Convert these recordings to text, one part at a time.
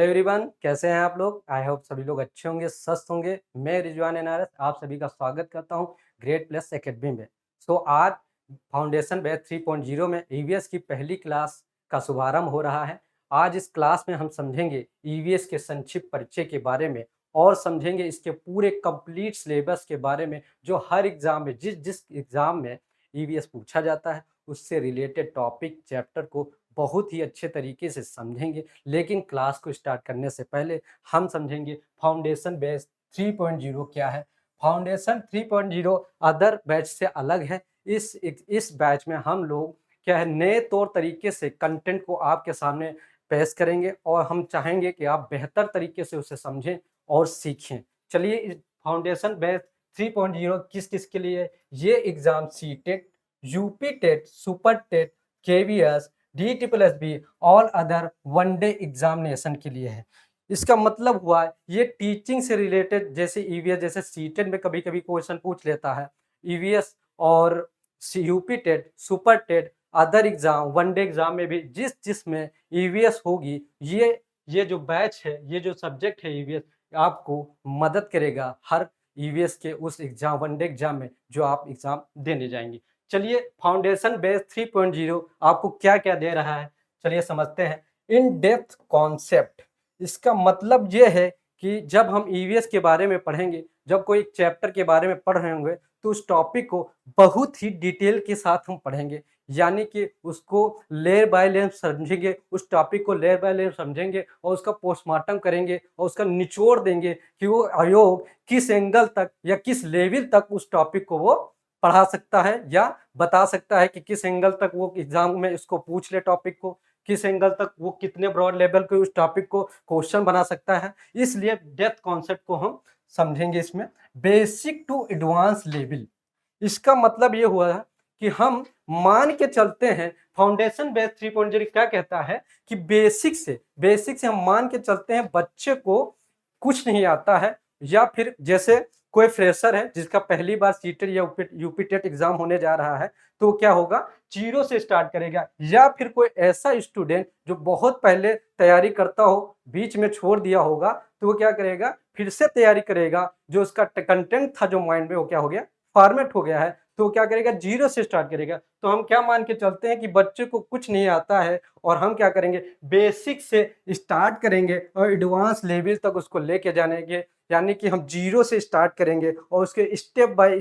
Hello everyone, कैसे हैं आप लोग? आई होप सभी लोग अच्छे होंगे, स्वस्थ होंगे। मैं रिजवान एनारस आप सभी का स्वागत करता हूं ग्रेट प्लस एकेडमी में। आज फाउंडेशन बैच 3.0 में ईवीएस की पहली क्लास का शुभारंभ हो रहा है। आज इस क्लास में हम समझेंगे ईवीएस के संक्षिप्त परिचय के बारे में और समझेंगे इसके पूरे कंप्लीट सिलेबस के बारे में, जो हर एग्जाम में जिस जिस एग्जाम में ईवीएस पूछा जाता है उससे रिलेटेड टॉपिक चैप्टर को बहुत ही अच्छे तरीके से समझेंगे। लेकिन क्लास को स्टार्ट करने से पहले हम समझेंगे फाउंडेशन बैच 3.0 क्या है। फाउंडेशन 3.0 अदर बैच से अलग है। इस बैच में हम लोग क्या है, नए तौर तरीके से कंटेंट को आपके सामने पेश करेंगे और हम चाहेंगे कि आप बेहतर तरीके से उसे समझें और सीखें। चलिए, इस फाउंडेशन बैच 3.0 किस किस के लिए? ये exam CTET, UP TET, super TET, KVS, DSSB all other one day examination के लिए है। इसका मतलब हुआ ये टीचिंग से रिलेटेड, जैसे ईवीएस, जैसे सीटेट में कभी कभी क्वेश्चन पूछ लेता है। ईवीएस और UP TET, super TET, other exam, one day exam में भी जिस जिस में ईवीएस होगी, ये जो बैच है, ये जो सब्जेक्ट है ईवीएस, आपको मदद करेगा हर ईवीएस के उस एग्जाम, वनडे एग्जाम में जो आप एग्जाम देने जाएंगे। चलिए, फाउंडेशन बेस 3.0 आपको क्या क्या दे रहा है, चलिए समझते हैं। इन डेप्थ कॉन्सेप्ट, इसका मतलब ये है कि जब हम ईवीएस के बारे में पढ़ेंगे, जब कोई चैप्टर के बारे में पढ़ रहे होंगे, तो उस टॉपिक को बहुत ही डिटेल के साथ हम पढ़ेंगे। यानी कि उसको लेयर बाय लेयर समझेंगे, उस टॉपिक को लेयर बाय लेयर समझेंगे और उसका पोस्टमार्टम करेंगे और उसका निचोड़ देंगे कि वो आयोग किस एंगल तक या किस लेवल तक उस टॉपिक को वो पढ़ा सकता है या बता सकता है कि किस एंगल तक वो एग्जाम में इसको पूछ ले, टॉपिक को किस एंगल तक वो कितने ब्रॉड लेवल के उस टॉपिक को क्वेश्चन बना सकता है। इसलिए डेप्थ कॉन्सेप्ट को हम समझेंगे इसमें। बेसिक टू एडवांस लेवल, इसका मतलब ये हुआ कि हम मान के चलते हैं, फाउंडेशन बेस 3.0 क्या कहता है कि बेसिक से हम मान के चलते हैं बच्चे को कुछ नहीं आता है, या फिर जैसे कोई फ्रेशर है जिसका पहली बार सीटेट या यूपी टेट एग्जाम होने जा रहा है, तो क्या होगा, जीरो से स्टार्ट करेगा। या फिर कोई ऐसा स्टूडेंट जो बहुत पहले तैयारी करता हो, बीच में छोड़ दिया होगा, तो वो क्या करेगा, फिर से तैयारी करेगा। जो उसका कंटेंट था जो माइंड में, वो क्या हो गया, फॉर्मेट हो गया है, तो क्या करेगा, जीरो से स्टार्ट करेगा। तो हम क्या मान के चलते हैं कि बच्चे को कुछ नहीं आता है और हम क्या करेंगे, बेसिक से स्टार्ट करेंगे और एडवांस लेवल तक उसको लेके जानेंगे। यानी कि हम जीरो से स्टार्ट करेंगे और उसके स्टेप बाय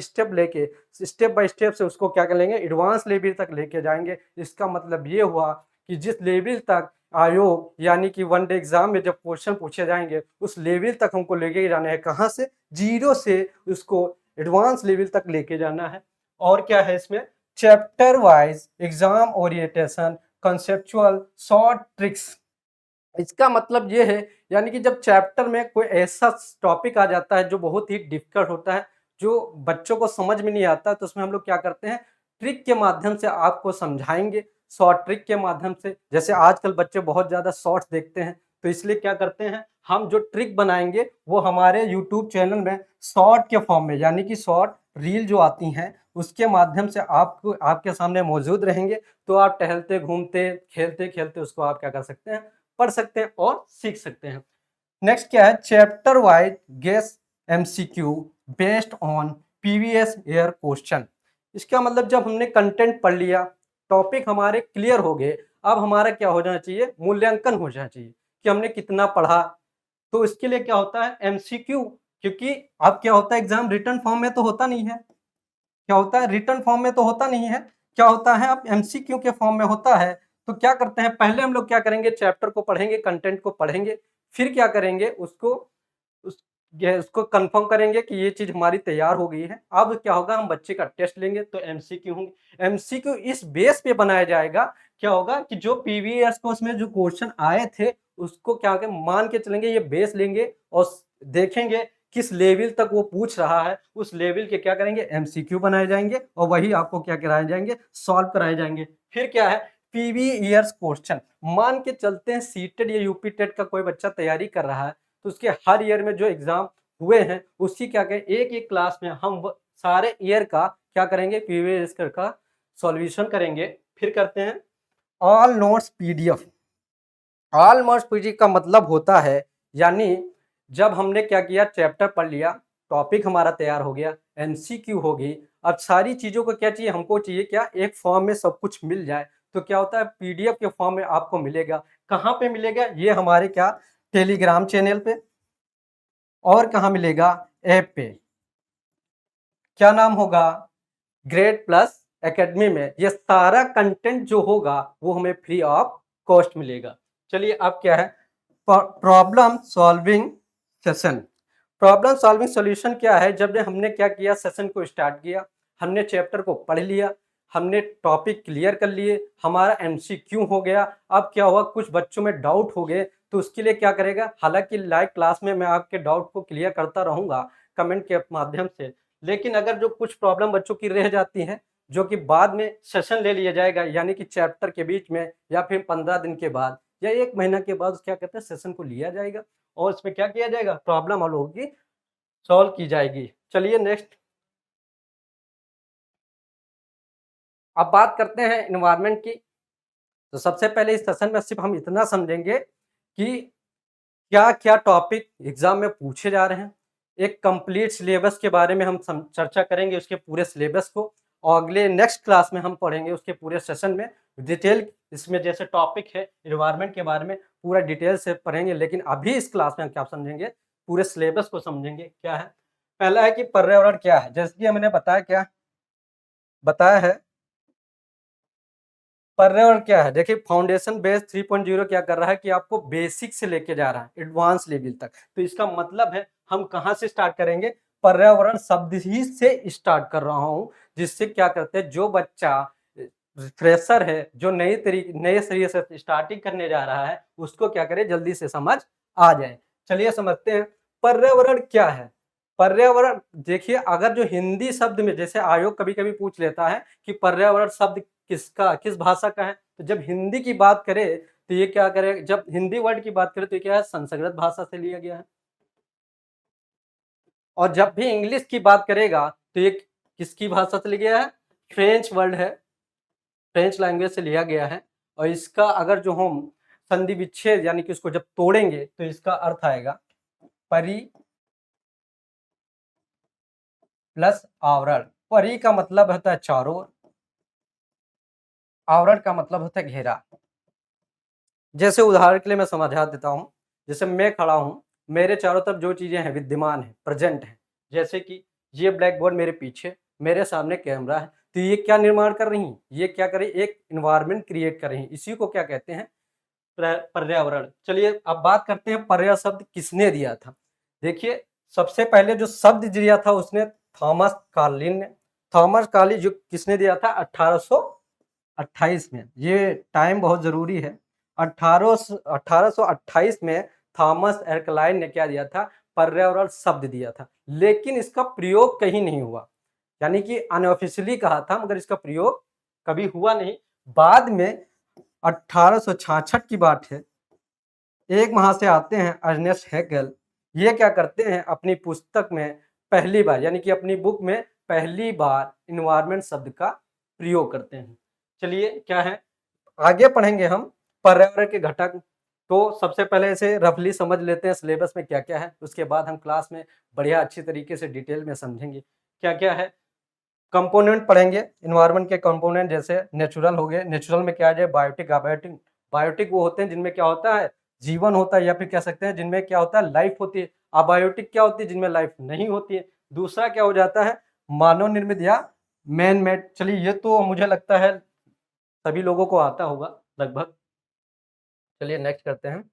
स्टेप से उसको क्या कर लेंगे, एडवांस लेवल तक लेके जाएंगे। इसका मतलब ये हुआ कि जिस लेवल तक आयोग, यानी कि वन डे एग्जाम में जब क्वेश्चन पूछे जाएंगे, उस लेवल तक हमको लेके जाना है। कहाँ से? जीरो से उसको एडवांस लेवल तक लेके जाना है। और क्या है इसमें, chapter wise exam orientation, conceptual short tricks. इसका मतलब ये है, यानी कि जब चैप्टर में कोई ऐसा टॉपिक आ जाता है जो बहुत ही डिफिकल्ट होता है, जो बच्चों को समझ में नहीं आता, तो उसमें हम लोग क्या करते हैं, ट्रिक के माध्यम से आपको समझाएंगे। शॉर्ट ट्रिक के माध्यम से, जैसे आजकल बच्चे बहुत ज्यादा शॉर्ट्स देखते हैं, तो इसलिए क्या करते हैं, हम जो ट्रिक बनाएंगे वो हमारे यूट्यूब चैनल में शॉर्ट के फॉर्म में, यानी कि शॉर्ट रील जो आती हैं उसके माध्यम से आपको आपके सामने मौजूद रहेंगे। तो आप टहलते घूमते खेलते खेलते उसको आप क्या कर सकते हैं, पढ़ सकते हैं और सीख सकते हैं। नेक्स्ट क्या है, chapter wise guess MCQ based on previous year question. इसका मतलब जब हमने कंटेंट पढ़ लिया, टॉपिक हमारे क्लियर हो गए, अब हमारा क्या हो जाना चाहिए, मूल्यांकन हो जाना चाहिए कि हमने कितना पढ़ा। तो इसके लिए क्या होता है, एमसीक्यू। क्योंकि अब क्या होता है, एग्जाम रिटर्न फॉर्म में तो होता नहीं है। क्या होता है, रिटर्न फॉर्म में तो होता नहीं है, क्या होता है, अब एमसीक्यू के फॉर्म में होता है। तो क्या करते हैं, पहले हम लोग क्या करेंगे, चैप्टर को पढ़ेंगे, कंटेंट को पढ़ेंगे, फिर क्या करेंगे, उस उसको कंफर्म करेंगे कि ये चीज हमारी तैयार हो गई है। अब क्या होगा, हम बच्चे का टेस्ट लेंगे तो एमसीक्यू होंगे। एमसीक्यू इस बेस पे बनाया जाएगा, क्या होगा कि जो पीवीएस को उसमें जो क्वेश्चन आए थे उसको क्या होगा, मान के चलेंगे, ये बेस लेंगे और देखेंगे किस लेवल तक वो पूछ रहा है, उस लेवल के क्या करेंगे, एमसीक्यू बनाए जाएंगे और वही आपको क्या कराए जाएंगे, सॉल्व कराए जाएंगे। फिर क्या है, पीवी ईयर्स क्वेश्चन। मान के चलते हैं सीटेट या यूपी टेट का कोई बच्चा तैयारी कर रहा है, तो उसके हर ईयर में जो एग्जाम हुए हैं उसकी क्या करें, एक एक क्लास में हम सारे ईयर का क्या करेंगे, पीवी ईयर्स का सॉल्यूशन करेंगे। फिर करते हैं all notes PDF. Almost PG का मतलब होता है, यानी जब हमने क्या किया, चैप्टर पढ़ लिया, टॉपिक हमारा तैयार हो गया, एमसीक्यू हो गई, अब सारी चीज़ों को क्या चाहिए, हमको चाहिए क्या, एक फॉर्म में सब कुछ मिल जाए। तो क्या होता है, पीडीएफ के फॉर्म में आपको मिलेगा। कहाँ पे मिलेगा, ये हमारे क्या, टेलीग्राम चैनल पे, और कहाँ मिलेगा, ऐप पे। क्या नाम होगा, ग्रेड प्लस एकेडमी में ये सारा कंटेंट जो होगा वो हमें फ्री ऑफ कॉस्ट मिलेगा। चलिए अब क्या है, problem solving session. Problem solving solution क्या है, जब हमने क्या किया, सेशन को स्टार्ट किया, हमने चैप्टर को पढ़ लिया, हमने टॉपिक क्लियर कर लिए, हमारा एमसीक्यू हो गया। अब क्या हुआ, कुछ बच्चों में डाउट हो गए, तो उसके लिए क्या करेगा, हालांकि लाइव क्लास में मैं आपके डाउट को क्लियर करता रहूंगा कमेंट के माध्यम से, लेकिन अगर जो कुछ प्रॉब्लम बच्चों की रह जाती हैं, जो कि बाद में सेशन ले लिया जाएगा, यानी कि चैप्टर के बीच में, या फिर 15 दिन के बाद या 1 महीना के बाद क्या कहते हैं, सेशन को लिया जाएगा और उसमें क्या किया जाएगा, प्रॉब्लम हल होगी, सॉल्व की जाएगी। चलिए नेक्स्ट, अब बात करते हैं एनवायरनमेंट की। तो सबसे पहले इस सेशन में सिर्फ हम इतना समझेंगे कि क्या-क्या टॉपिक एग्ज़ाम में पूछे जा रहे हैं। एक कंप्लीट सिलेबस के बारे में हम चर्चा करेंगे, उसके पूरे सिलेबस को, और अगले नेक्स्ट क्लास में हम पढ़ेंगे उसके पूरे सेशन में डिटेल। इसमें जैसे टॉपिक है एनवायरनमेंट के बारे में पूरा डिटेल से पढ़ेंगे, लेकिन अभी इस क्लास में हम क्या समझेंगे, पूरे सिलेबस को समझेंगे। क्या है, पहला है कि पर्यावरण क्या है, जैसे कि हमने बताया, क्या बताया है, पर्यावरण क्या है। देखिए फाउंडेशन बेस 3.0 क्या कर रहा है कि आपको बेसिक से लेके जा रहा है एडवांस लेवल तक। तो इसका मतलब है हम कहाँ से स्टार्ट करेंगे, पर्यावरण शब्द ही से स्टार्ट कर रहा हूँ, जिससे क्या करते हैं, जो बच्चा फ्रेशर है, जो नए सिरे से स्टार्टिंग करने जा रहा है, उसको क्या करे, जल्दी से समझ आ जाए। चलिए समझते हैं पर्यावरण क्या है। पर्यावरण देखिए, अगर जो हिंदी शब्द में, जैसे आयोग कभी कभी पूछ लेता है कि पर्यावरण शब्द किसका, किस भाषा का है, तो जब हिंदी की बात करें तो ये क्या करे, जब हिंदी वर्ड की बात करें तो ये क्या है, संस्कृत भाषा से लिया गया है। और जब भी इंग्लिश की बात करेगा तो ये किसकी भाषा से लिया गया है, फ्रेंच वर्ड है, फ्रेंच लैंग्वेज से लिया गया है। और इसका अगर जो हम संधि विच्छेद यानी कि उसको जब तोड़ेंगे तो इसका अर्थ आएगा परि प्लस आवरण। परि का मतलब होता है चारों ओर, आवरण का मतलब होता है घेरा। जैसे उदाहरण के लिए मैं समझा देता हूँ, जैसे मैं खड़ा हूँ, मेरे चारों तरफ जो चीज़ें हैं विद्यमान हैं, प्रेज़ेंट हैं। जैसे कि ये ब्लैक बोर्ड मेरे पीछे, मेरे सामने कैमरा है, तो ये क्या निर्माण कर रही हैं? ये क्या कर रही हैं? एक एनवायरनमेंट क्रिएट कर रही हैं। इसी को क्या कहते हैं? पर्यावरण। चलिए अब बात करते हैं पर्या शब्द किसने दिया था? देखिए सबसे पहले जो शब्द दिया था उसने थॉमस कार्लिन ने। थॉमस कार्लिन जो किसने दिया था? 1828 में। ये टाइम बहुत ज़रूरी है। 1828 में थॉमस एल्कलाइन ने क्या दिया था? पर्यावरण शब्द दिया था। लेकिन इसका प्रयोग कहीं नहीं हुआ। यानी कि अनऑफिशियली कहा था, मगर इसका प्रयोग कभी हुआ नहीं। बाद में 1866 की बात है, एक वहाँ से आते हैं अर्नेस्ट हैकेल। ये क्या करते हैं, अपनी पुस्तक में पहली बार, यानी कि अपनी बुक में पहली बार एनवायरनमेंट शब्द का प्रयोग करते हैं। चलिए क्या है, आगे पढ़ेंगे हम पर्यावरण के घटक। तो सबसे पहले इसे रफली समझ लेते हैं सिलेबस में क्या-क्या है, उसके बाद हम क्लास में बढ़िया अच्छी तरीके से डिटेल में समझेंगे क्या-क्या है। कंपोनेंट पढ़ेंगे, एनवायरनमेंट के कंपोनेंट जैसे नेचुरल हो गए, नेचुरल में क्या आ जाए, बायोटिक, अबायोटिक। बायोटिक वो होते हैं जिनमें क्या होता है, जीवन होता है, या फिर कह सकते हैं जिनमें क्या होता है, लाइफ होती है। अबायोटिक क्या होती है, जिनमें लाइफ नहीं होती है। दूसरा क्या हो जाता है, मानव निर्मित या मैन मेड। चलिए ये तो मुझे लगता है सभी लोगों को आता होगा लगभग। चलिए नेक्स्ट करते हैं।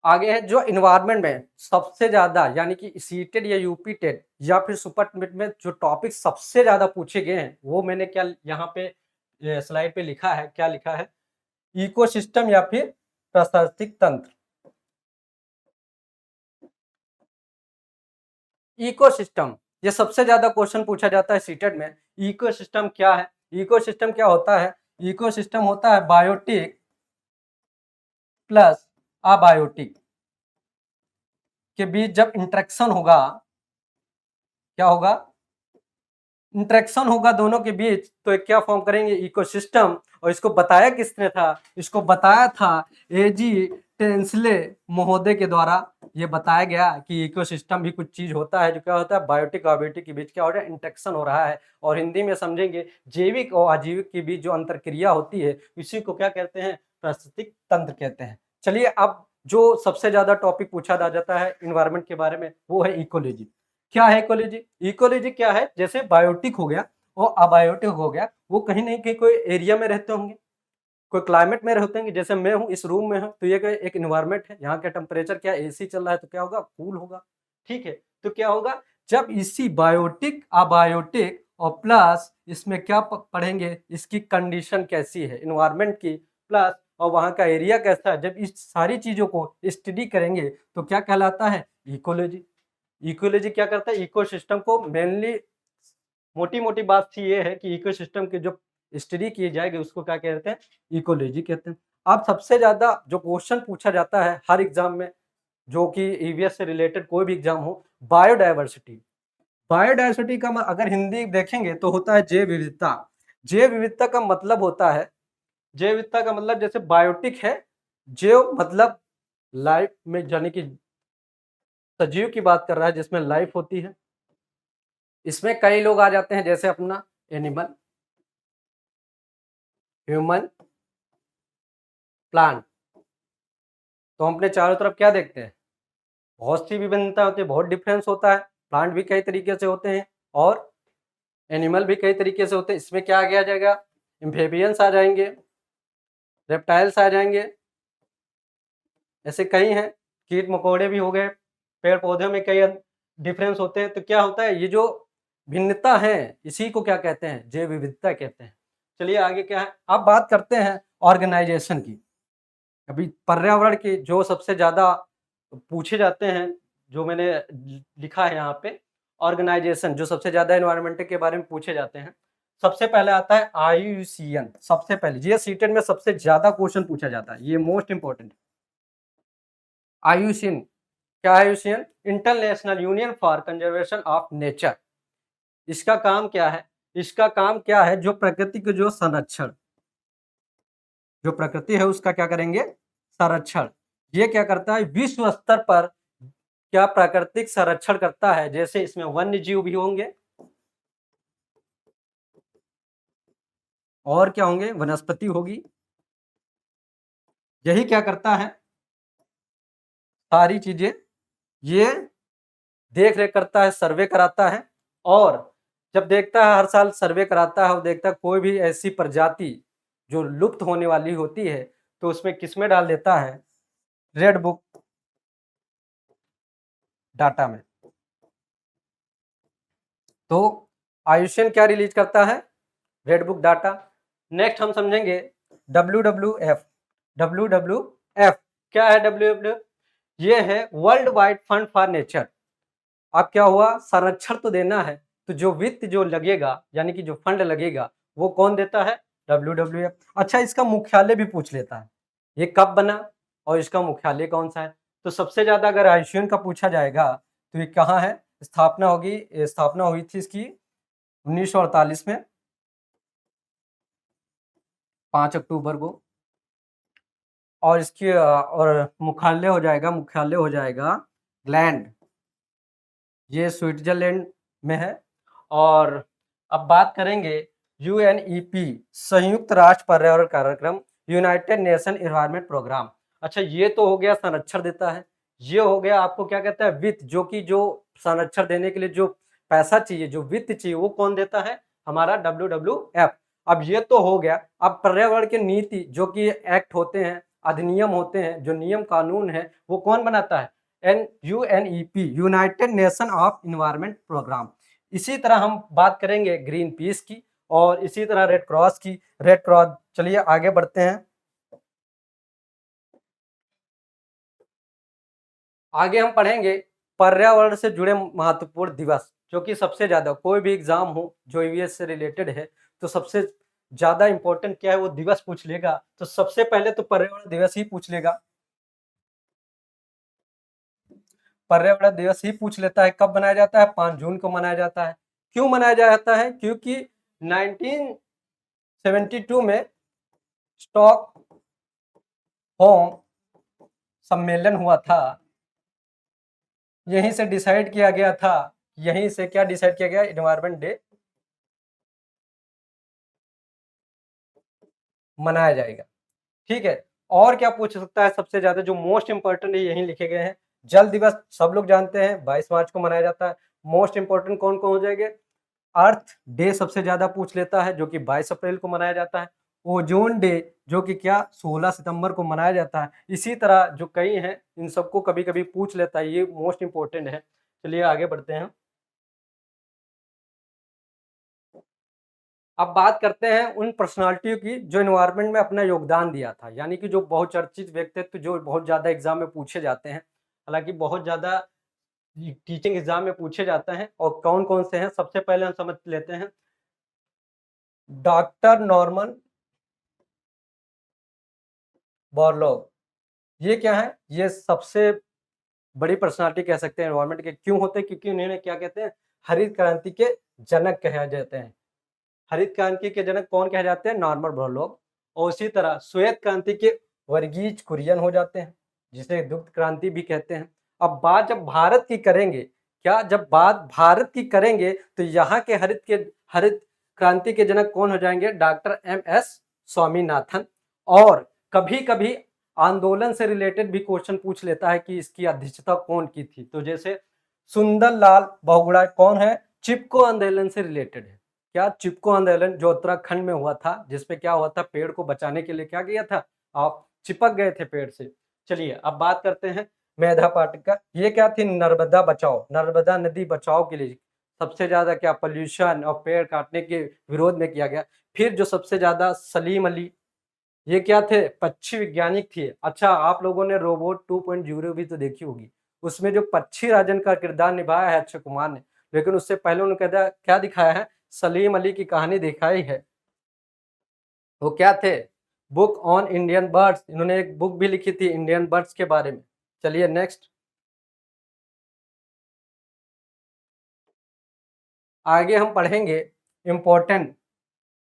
आगे है जो एनवायरनमेंट में सबसे ज़्यादा, यानी कि सीटेट या यूपी टेट या फिर सुपर टेट में जो टॉपिक सबसे ज़्यादा पूछे गए हैं, वो मैंने क्या यहाँ पे स्लाइड पे लिखा है, क्या लिखा है, इकोसिस्टम या फिर पारिस्थितिक तंत्र। इकोसिस्टम, ये सबसे ज़्यादा क्वेश्चन पूछा जाता है सीटेट में। इकोसिस्टम क्या है? इकोसिस्टम क्या होता है? इकोसिस्टम होता है बायोटिक प्लस अबायोटिक के बीच जब इंटरेक्शन होगा, क्या होगा? इंटरेक्शन होगा दोनों के बीच तो एक क्या फॉर्म करेंगे, इकोसिस्टम। और इसको बताया किसने था, इसको बताया था एजी टेंसले महोदय के द्वारा। ये बताया गया कि इकोसिस्टम भी कुछ चीज होता है, जो क्या होता है, बायोटिक और अबायोटिक के बीच क्या हो रहा है, इंटरेक्शन हो रहा है। और हिंदी में समझेंगे जैविक और अजैविक के बीच जो अंतरक्रिया होती है, इसी को क्या कहते हैं, पारिस्थितिक तंत्र कहते हैं। चलिए, अब जो सबसे ज्यादा टॉपिक पूछा जाता है इन्वायरमेंट के बारे में, वो है इकोलॉजी। क्या है इकोलॉजी? इकोलॉजी क्या है, जैसे बायोटिक हो गया और अबायोटिक हो गया, वो कहीं नहीं कहीं कोई एरिया में रहते होंगे, कोई क्लाइमेट में रहते होंगे। जैसे मैं हूँ, इस रूम में हूँ, तो ये एक इन्वायरमेंट है, यहाँ का टेम्परेचर क्या, एसी चल रहा है, तो क्या होगा, कूल होगा। ठीक है, तो क्या होगा, जब इसी बायोटिक अबायोटिक और प्लस इसमें क्या पढ़ेंगे, इसकी कंडीशन कैसी है इन्वायरमेंट की, प्लस और वहाँ का एरिया कैसा है, जब इस सारी चीजों को स्टडी करेंगे तो क्या कहलाता है, इकोलॉजी। इकोलॉजी क्या करता है, इकोसिस्टम को मेनली, मोटी मोटी बात सी ये है कि इकोसिस्टम की जो स्टडी की जाएगी उसको क्या कहते हैं, इकोलॉजी कहते हैं। अब सबसे ज्यादा जो क्वेश्चन पूछा जाता है हर एग्जाम में, जो कि ईवीएस से रिलेटेड कोई भी एग्जाम हो, बायोडायवर्सिटी। बायोडायवर्सिटी का अगर हिंदी देखेंगे तो होता है जैव विविधता। जैव विविधता का मतलब होता है, जैव विविधता का मतलब जैसे बायोटिक है, जैव मतलब लाइफ में, यानी कि सजीव की बात कर रहा है जिसमें लाइफ होती है। इसमें कई लोग आ जाते हैं, जैसे अपना एनिमल, ह्यूमन, प्लांट। तो हम अपने चारों तरफ क्या देखते हैं, बहुत सी विभिन्नता होती है, बहुत डिफरेंस होता है। प्लांट भी कई तरीके से होते हैं और एनिमल भी कई तरीके से होते हैं। इसमें क्या आ गया जाएगा, एम्फेबियंस आ जाएंगे, रेप्टाइल्स आ जाएंगे, ऐसे कई हैं, कीट मकोड़े भी हो गए, पेड़ पौधे में कई डिफरेंस होते हैं। तो क्या होता है, ये जो भिन्नता है इसी को क्या कहते हैं, जैव विविधता कहते हैं। चलिए आगे क्या है, अब बात करते हैं ऑर्गेनाइजेशन की। अभी पर्यावरण के जो सबसे ज्यादा पूछे जाते हैं, जो मैंने लिखा है यहाँ पे, ऑर्गेनाइजेशन जो सबसे ज्यादा एनवायरमेंट के बारे में पूछे जाते हैं, सबसे पहले आता है आईयूसीएन। सबसे पहले ये सीटेट में सबसे ज्यादा क्वेश्चन पूछा जाता है, ये मोस्ट इंपॉर्टेंट। आईयूसीएन क्या है, IUCN international union for conservation of nature. इसका काम क्या है, इसका काम क्या है, जो प्रकृति के जो संरक्षण, जो प्रकृति है उसका क्या करेंगे, संरक्षण। ये क्या करता है, विश्व स्तर पर क्या प्राकृतिक संरक्षण करता है। जैसे इसमें वन्य जीव भी होंगे और क्या होंगे, वनस्पति होगी। यही क्या करता है, सारी चीजें ये देख रेख करता है, सर्वे कराता है। और जब देखता है, हर साल सर्वे कराता है और देखता है कोई भी ऐसी प्रजाति जो लुप्त होने वाली होती है, तो उसमें किसमें डाल देता है, रेड बुक डाटा में। तो आयुष्मान क्या रिलीज करता है, रेड बुक डाटा। नेक्स्ट हम समझेंगे WWF। WWF क्या है, WWF ये है world wide fund for nature. अब क्या हुआ, संरक्षण तो देना है, तो जो वित्त जो लगेगा, यानी कि जो फंड लगेगा, वो कौन देता है, WWF। अच्छा, इसका मुख्यालय भी पूछ लेता है, ये कब बना और इसका मुख्यालय कौन सा है। तो सबसे ज्यादा अगर आयुष्मान का पूछा जाएगा तो ये कहाँ है, स्थापना हुई थी इसकी 1948 में, 5 अक्टूबर को। और इसकी और मुख्यालय हो जाएगा ग्लैंड, ये स्विट्जरलैंड में है। और अब बात करेंगे UNEP, संयुक्त राष्ट्र पर्यावरण कार्यक्रम, यूनाइटेड नेशन एनवायरनमेंट प्रोग्राम। अच्छा, ये तो हो गया संरक्षण देता है। ये हो गया आपको क्या कहता है, वित्त, जो कि जो संरक्षण देने के लिए जो पैसा चाहिए, जो वित्त चाहिए, वो कौन देता है, हमारा WWF। अब ये तो हो गया। अब पर्यावरण की नीति, जो कि एक्ट होते हैं, अधिनियम होते हैं, जो नियम कानून है, वो कौन बनाता है, UNEP, United Nation of Environment Programme. इसी तरह हम बात करेंगे ग्रीन पीस की और इसी तरह रेड क्रॉस की। रेड क्रॉस, चलिए आगे बढ़ते हैं। आगे हम पढ़ेंगे पर्यावरण से जुड़े महत्वपूर्ण दिवस, जो कि सबसे ज्यादा कोई भी एग्जाम हो जो ईवीएस से रिलेटेड है, तो सबसे ज्यादा इंपॉर्टेंट क्या है, वो दिवस पूछ लेगा। तो सबसे पहले तो पर्यावरण दिवस ही पूछ लेगा, पर्यावरण दिवस ही पूछ लेता है। कब मनाया जाता है, 5 जून को मनाया जाता है। क्यों मनाया जाता है? क्योंकि 1972 में स्टॉकहोम सम्मेलन हुआ था। यहीं से डिसाइड किया गया था, यहीं से क्या डिसाइड किया गया? एनवायरनमेंट डे मनाया जाएगा। ठीक है, और क्या पूछ सकता है? सबसे ज्यादा जो मोस्ट इंपॉर्टेंट है यहीं लिखे गए हैं। जल दिवस सब लोग जानते हैं 22 मार्च को मनाया जाता है। मोस्ट इंपॉर्टेंट कौन कौन हो जाएंगे? अर्थ डे सबसे ज्यादा पूछ लेता है, जो कि 22 अप्रैल को मनाया जाता है। ओजोन डे जो कि क्या 16 सितंबर को मनाया जाता है। इसी तरह जो कई हैं इन सबको कभी कभी पूछ लेता है, ये मोस्ट इंपॉर्टेंट है। चलिए आगे बढ़ते हैं। अब बात करते हैं उन पर्सनालिटियों की जो एनवायरनमेंट में अपना योगदान दिया था, यानी कि जो बहुचर्चित व्यक्तित्व जो बहुत ज़्यादा एग्जाम में पूछे जाते हैं। हालाँकि बहुत ज़्यादा टीचिंग एग्जाम में पूछे जाते हैं, और कौन-कौन से हैं? सबसे पहले हम समझ लेते हैं। डॉक्टर नॉर्मन बोरलॉग, ये क्या है? ये सबसे बड़ी पर्सनैलिटी कह सकते हैं एनवायरनमेंट के। क्यों होते हैं? क्योंकि उन्हें क्या कहते हैं? हरित क्रांति के जनक कहा जाते हैं। हरित क्रांति के जनक कौन कहे जाते हैं? Norman Borlaug. और उसी तरह श्वेत क्रांति के वर्गीज कुरियन हो जाते हैं, जिसे दुग्ध क्रांति भी कहते हैं। अब बात जब भारत की करेंगे, क्या जब बात भारत की करेंगे तो यहाँ के हरित क्रांति के जनक कौन हो जाएंगे? Doctor M S. स्वामीनाथन। और कभी कभी आंदोलन से रिलेटेड भी क्वेश्चन पूछ लेता है कि इसकी अध्यक्षता कौन की थी। तो जैसे सुंदरलाल बहुगुणा कौन है? चिपको आंदोलन से रिलेटेड है। क्या? चिपको आंदोलन जो उत्तराखंड में हुआ था, जिसपे क्या हुआ था? पेड़ को बचाने के लिए क्या किया था? आप चिपक गए थे पेड़ से। चलिए अब बात करते हैं मेधा पाटिल का। ये क्या थी? नर्मदा बचाओ, नर्मदा नदी बचाओ के लिए सबसे ज्यादा क्या पोल्यूशन और पेड़ काटने के विरोध में किया गया। फिर जो सबसे ज्यादा सलीम अली, ये क्या थे? पक्षी वैज्ञानिक थे। अच्छा, आप लोगों ने रोबोट 2.0 भी तो देखी होगी, उसमें जो पक्षी राजन का किरदार निभाया है अक्षय कुमार ने, लेकिन उससे पहले उन्होंने क्या दिखाया है? सलीम अली की कहानी दिखाई है। वो क्या थे? बुक ऑन इंडियन बर्ड्स, इन्होंने एक बुक भी लिखी थी इंडियन बर्ड्स के बारे में। चलिए नेक्स्ट, आगे हम पढ़ेंगे इम्पोर्टेंट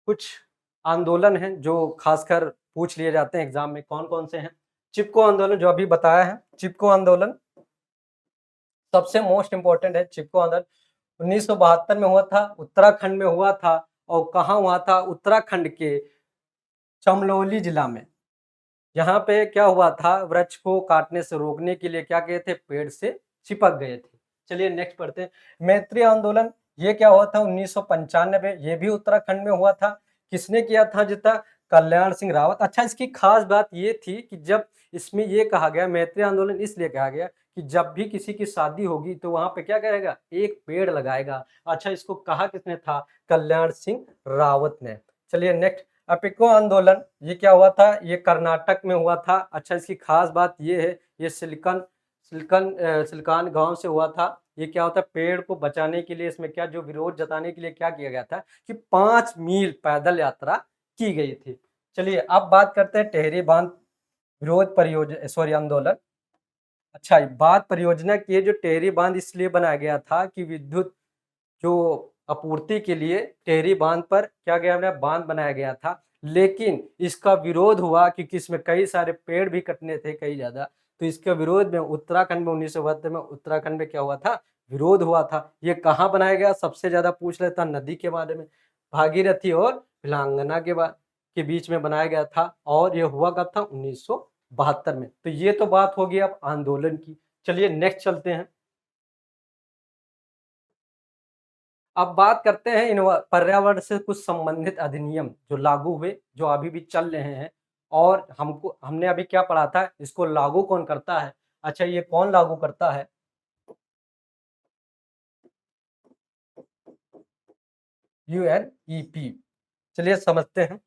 कुछ आंदोलन हैं जो खासकर पूछ लिए जाते हैं एग्जाम में। कौन कौन से हैं? चिपको आंदोलन जो अभी बताया है, चिपको आंदोलन सबसे मोस्ट इंपॉर्टेंट है। चिपको आंदोलन 1972 में हुआ था, उत्तराखंड में हुआ था। और कहाँ हुआ था? उत्तराखंड के चमोली जिला में। यहाँ पे क्या हुआ था? वृक्ष को काटने से रोकने के लिए क्या किए थे? पेड़ से चिपक गए थे। चलिए नेक्स्ट पढ़ते हैं। मैत्री आंदोलन, ये क्या हुआ था? 1995, ये भी उत्तराखंड में हुआ था। किसने किया था? जितना कल्याण सिंह रावत। अच्छा, इसकी खास बात ये थी कि जब इसमें ये कहा गया, मैत्री आंदोलन इसलिए कहा गया कि जब भी किसी की शादी होगी तो वहां पे क्या करेगा? एक पेड़ लगाएगा। अच्छा, इसको कहा किसने था? कल्याण सिंह रावत ने। चलिए नेक्स्ट, अपिको आंदोलन, ये क्या हुआ था? ये कर्नाटक में हुआ था। अच्छा, इसकी खास बात ये है, ये सिलकान गांव से हुआ था। ये क्या होता है? पेड़ को बचाने के लिए इसमें क्या जो विरोध जताने के लिए क्या किया गया था कि 5 मील पैदल यात्रा की गई थी। चलिए अब बात करते हैं टेहरी बांध विरोध परियोजना, सॉरी आंदोलन। अच्छा, बात परियोजना की है, जो टेहरी बांध इसलिए बनाया गया था कि विद्युत जो आपूर्ति के लिए टेहरी बांध पर क्या गया? बांध बनाया गया था। लेकिन इसका विरोध हुआ क्योंकि इसमें कई सारे पेड़ भी कटने थे, कई ज्यादा। तो इसके विरोध में उत्तराखंड में 1972 में उत्तराखंड में क्या हुआ था? विरोध हुआ था। ये कहाँ बनाया गया? सबसे ज्यादा पूछ लेता नदी के बारे में, भागीरथी और भिलांगना के बीच में बनाया गया था। और ये हुआ कब था? 1972 में। तो ये तो बात होगी अब आंदोलन की। चलिए नेक्स्ट चलते हैं। अब बात करते हैं इन पर्यावरण से कुछ संबंधित अधिनियम जो लागू हुए, जो अभी भी चल रहे हैं। और हमने अभी क्या पढ़ा था? इसको लागू कौन करता है? अच्छा, ये कौन लागू करता है? यूएनईपी। चलिए समझते हैं।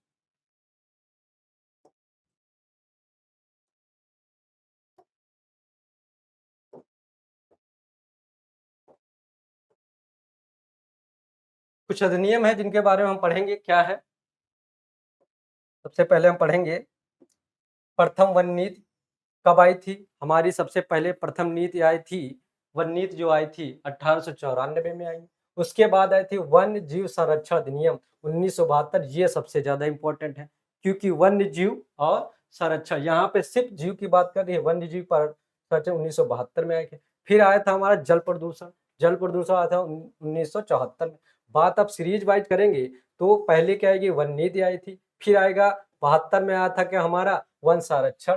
कुछ अधिनियम है जिनके बारे में हम पढ़ेंगे। क्या है? सबसे पहले हम पढ़ेंगे प्रथम वन नीति कब आई थी? हमारी सबसे पहले प्रथम नीति आई थी, वन नीति जो आई थी 1894 में आई। उसके बाद आई थी वन्य जीव संरक्षण अधिनियम 1972, ये सबसे ज्यादा इंपॉर्टेंट है क्योंकि वन्य जीव और संरक्षण, यहाँ पे सिर्फ जीव की बात कर रही है, वन्य जीव पर संरक्षण 1972 में आए थे। फिर आया था हमारा जल प्रदूषण, जल प्रदूषण आया था 1974 में। बात अब सीरीज वाइज करेंगे तो पहले क्या आएगी, वन नीति आई थी, फिर आएगा 72 में आया था क्या हमारा वन संरक्षण,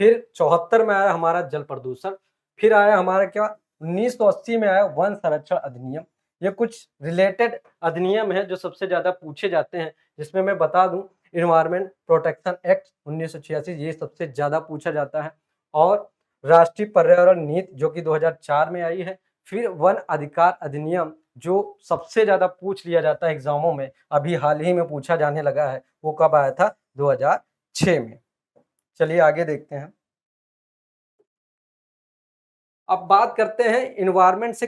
फिर 74 में आया हमारा जल प्रदूषण, फिर आया हमारा क्या 1980 में आया वन संरक्षण अधिनियम। ये कुछ रिलेटेड अधिनियम है जो सबसे ज्यादा पूछे जाते हैं, जिसमें मैं बता दूं इन्वायरमेंट प्रोटेक्शन एक्ट 1986, ये सबसे ज्यादा पूछा जाता है, और राष्ट्रीय पर्यावरण नीति जो कि 2004 में आई है, फिर वन अधिकार अधिनियम जो सबसे ज्यादा पूछ लिया जाता है एग्जामों में, अभी हाल ही में पूछा जाने लगा है, वो कब आया था 2006 में। चलिए आगे देखते हैं। अब बात करते हैं इन्वायरमेंट से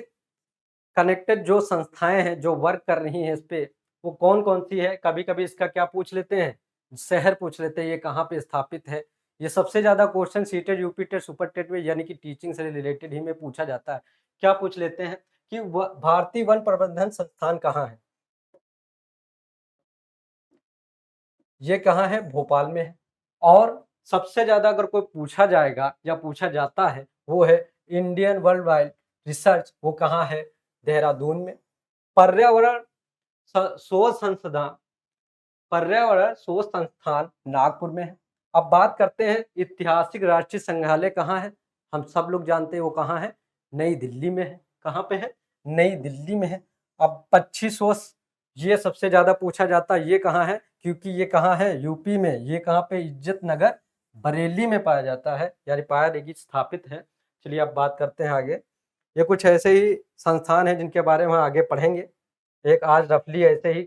कनेक्टेड जो संस्थाएं हैं जो वर्क कर रही हैं इस पे, वो कौन कौन सी है। कभी कभी इसका क्या पूछ लेते हैं, शहर पूछ लेते हैं, ये कहाँ पे स्थापित है। ये सबसे ज्यादा question CTET UP TET super TET में यानी कि टीचिंग से रिलेटेड ही में पूछा जाता है। क्या पूछ लेते हैं कि भारतीय वन प्रबंधन संस्थान कहाँ है, ये कहाँ है, भोपाल में है। और सबसे ज्यादा अगर कोई पूछा जाएगा या पूछा जाता है वो है इंडियन वर्ल्ड वाइड रिसर्च, वो कहाँ है, देहरादून में। पर्यावरण शोध संस्थान, पर्यावरण शोध संस्थान नागपुर में है। अब बात करते हैं ऐतिहासिक राष्ट्रीय संग्रहालय कहाँ है, हम सब लोग जानते हैं वो कहाँ है, नई दिल्ली में है। कहाँ पे है, नई दिल्ली में है। अब पक्षी शोध, ये सबसे ज्यादा पूछा जाता है, ये कहाँ है, क्योंकि ये कहाँ है, यूपी में। ये कहाँ पे, इज्जत नगर बरेली में पाया जाता है, यानी पाया नहीं स्थापित है। चलिए अब बात करते हैं आगे। ये कुछ ऐसे ही संस्थान हैं जिनके बारे में हम आगे पढ़ेंगे, एक आज रफली ऐसे ही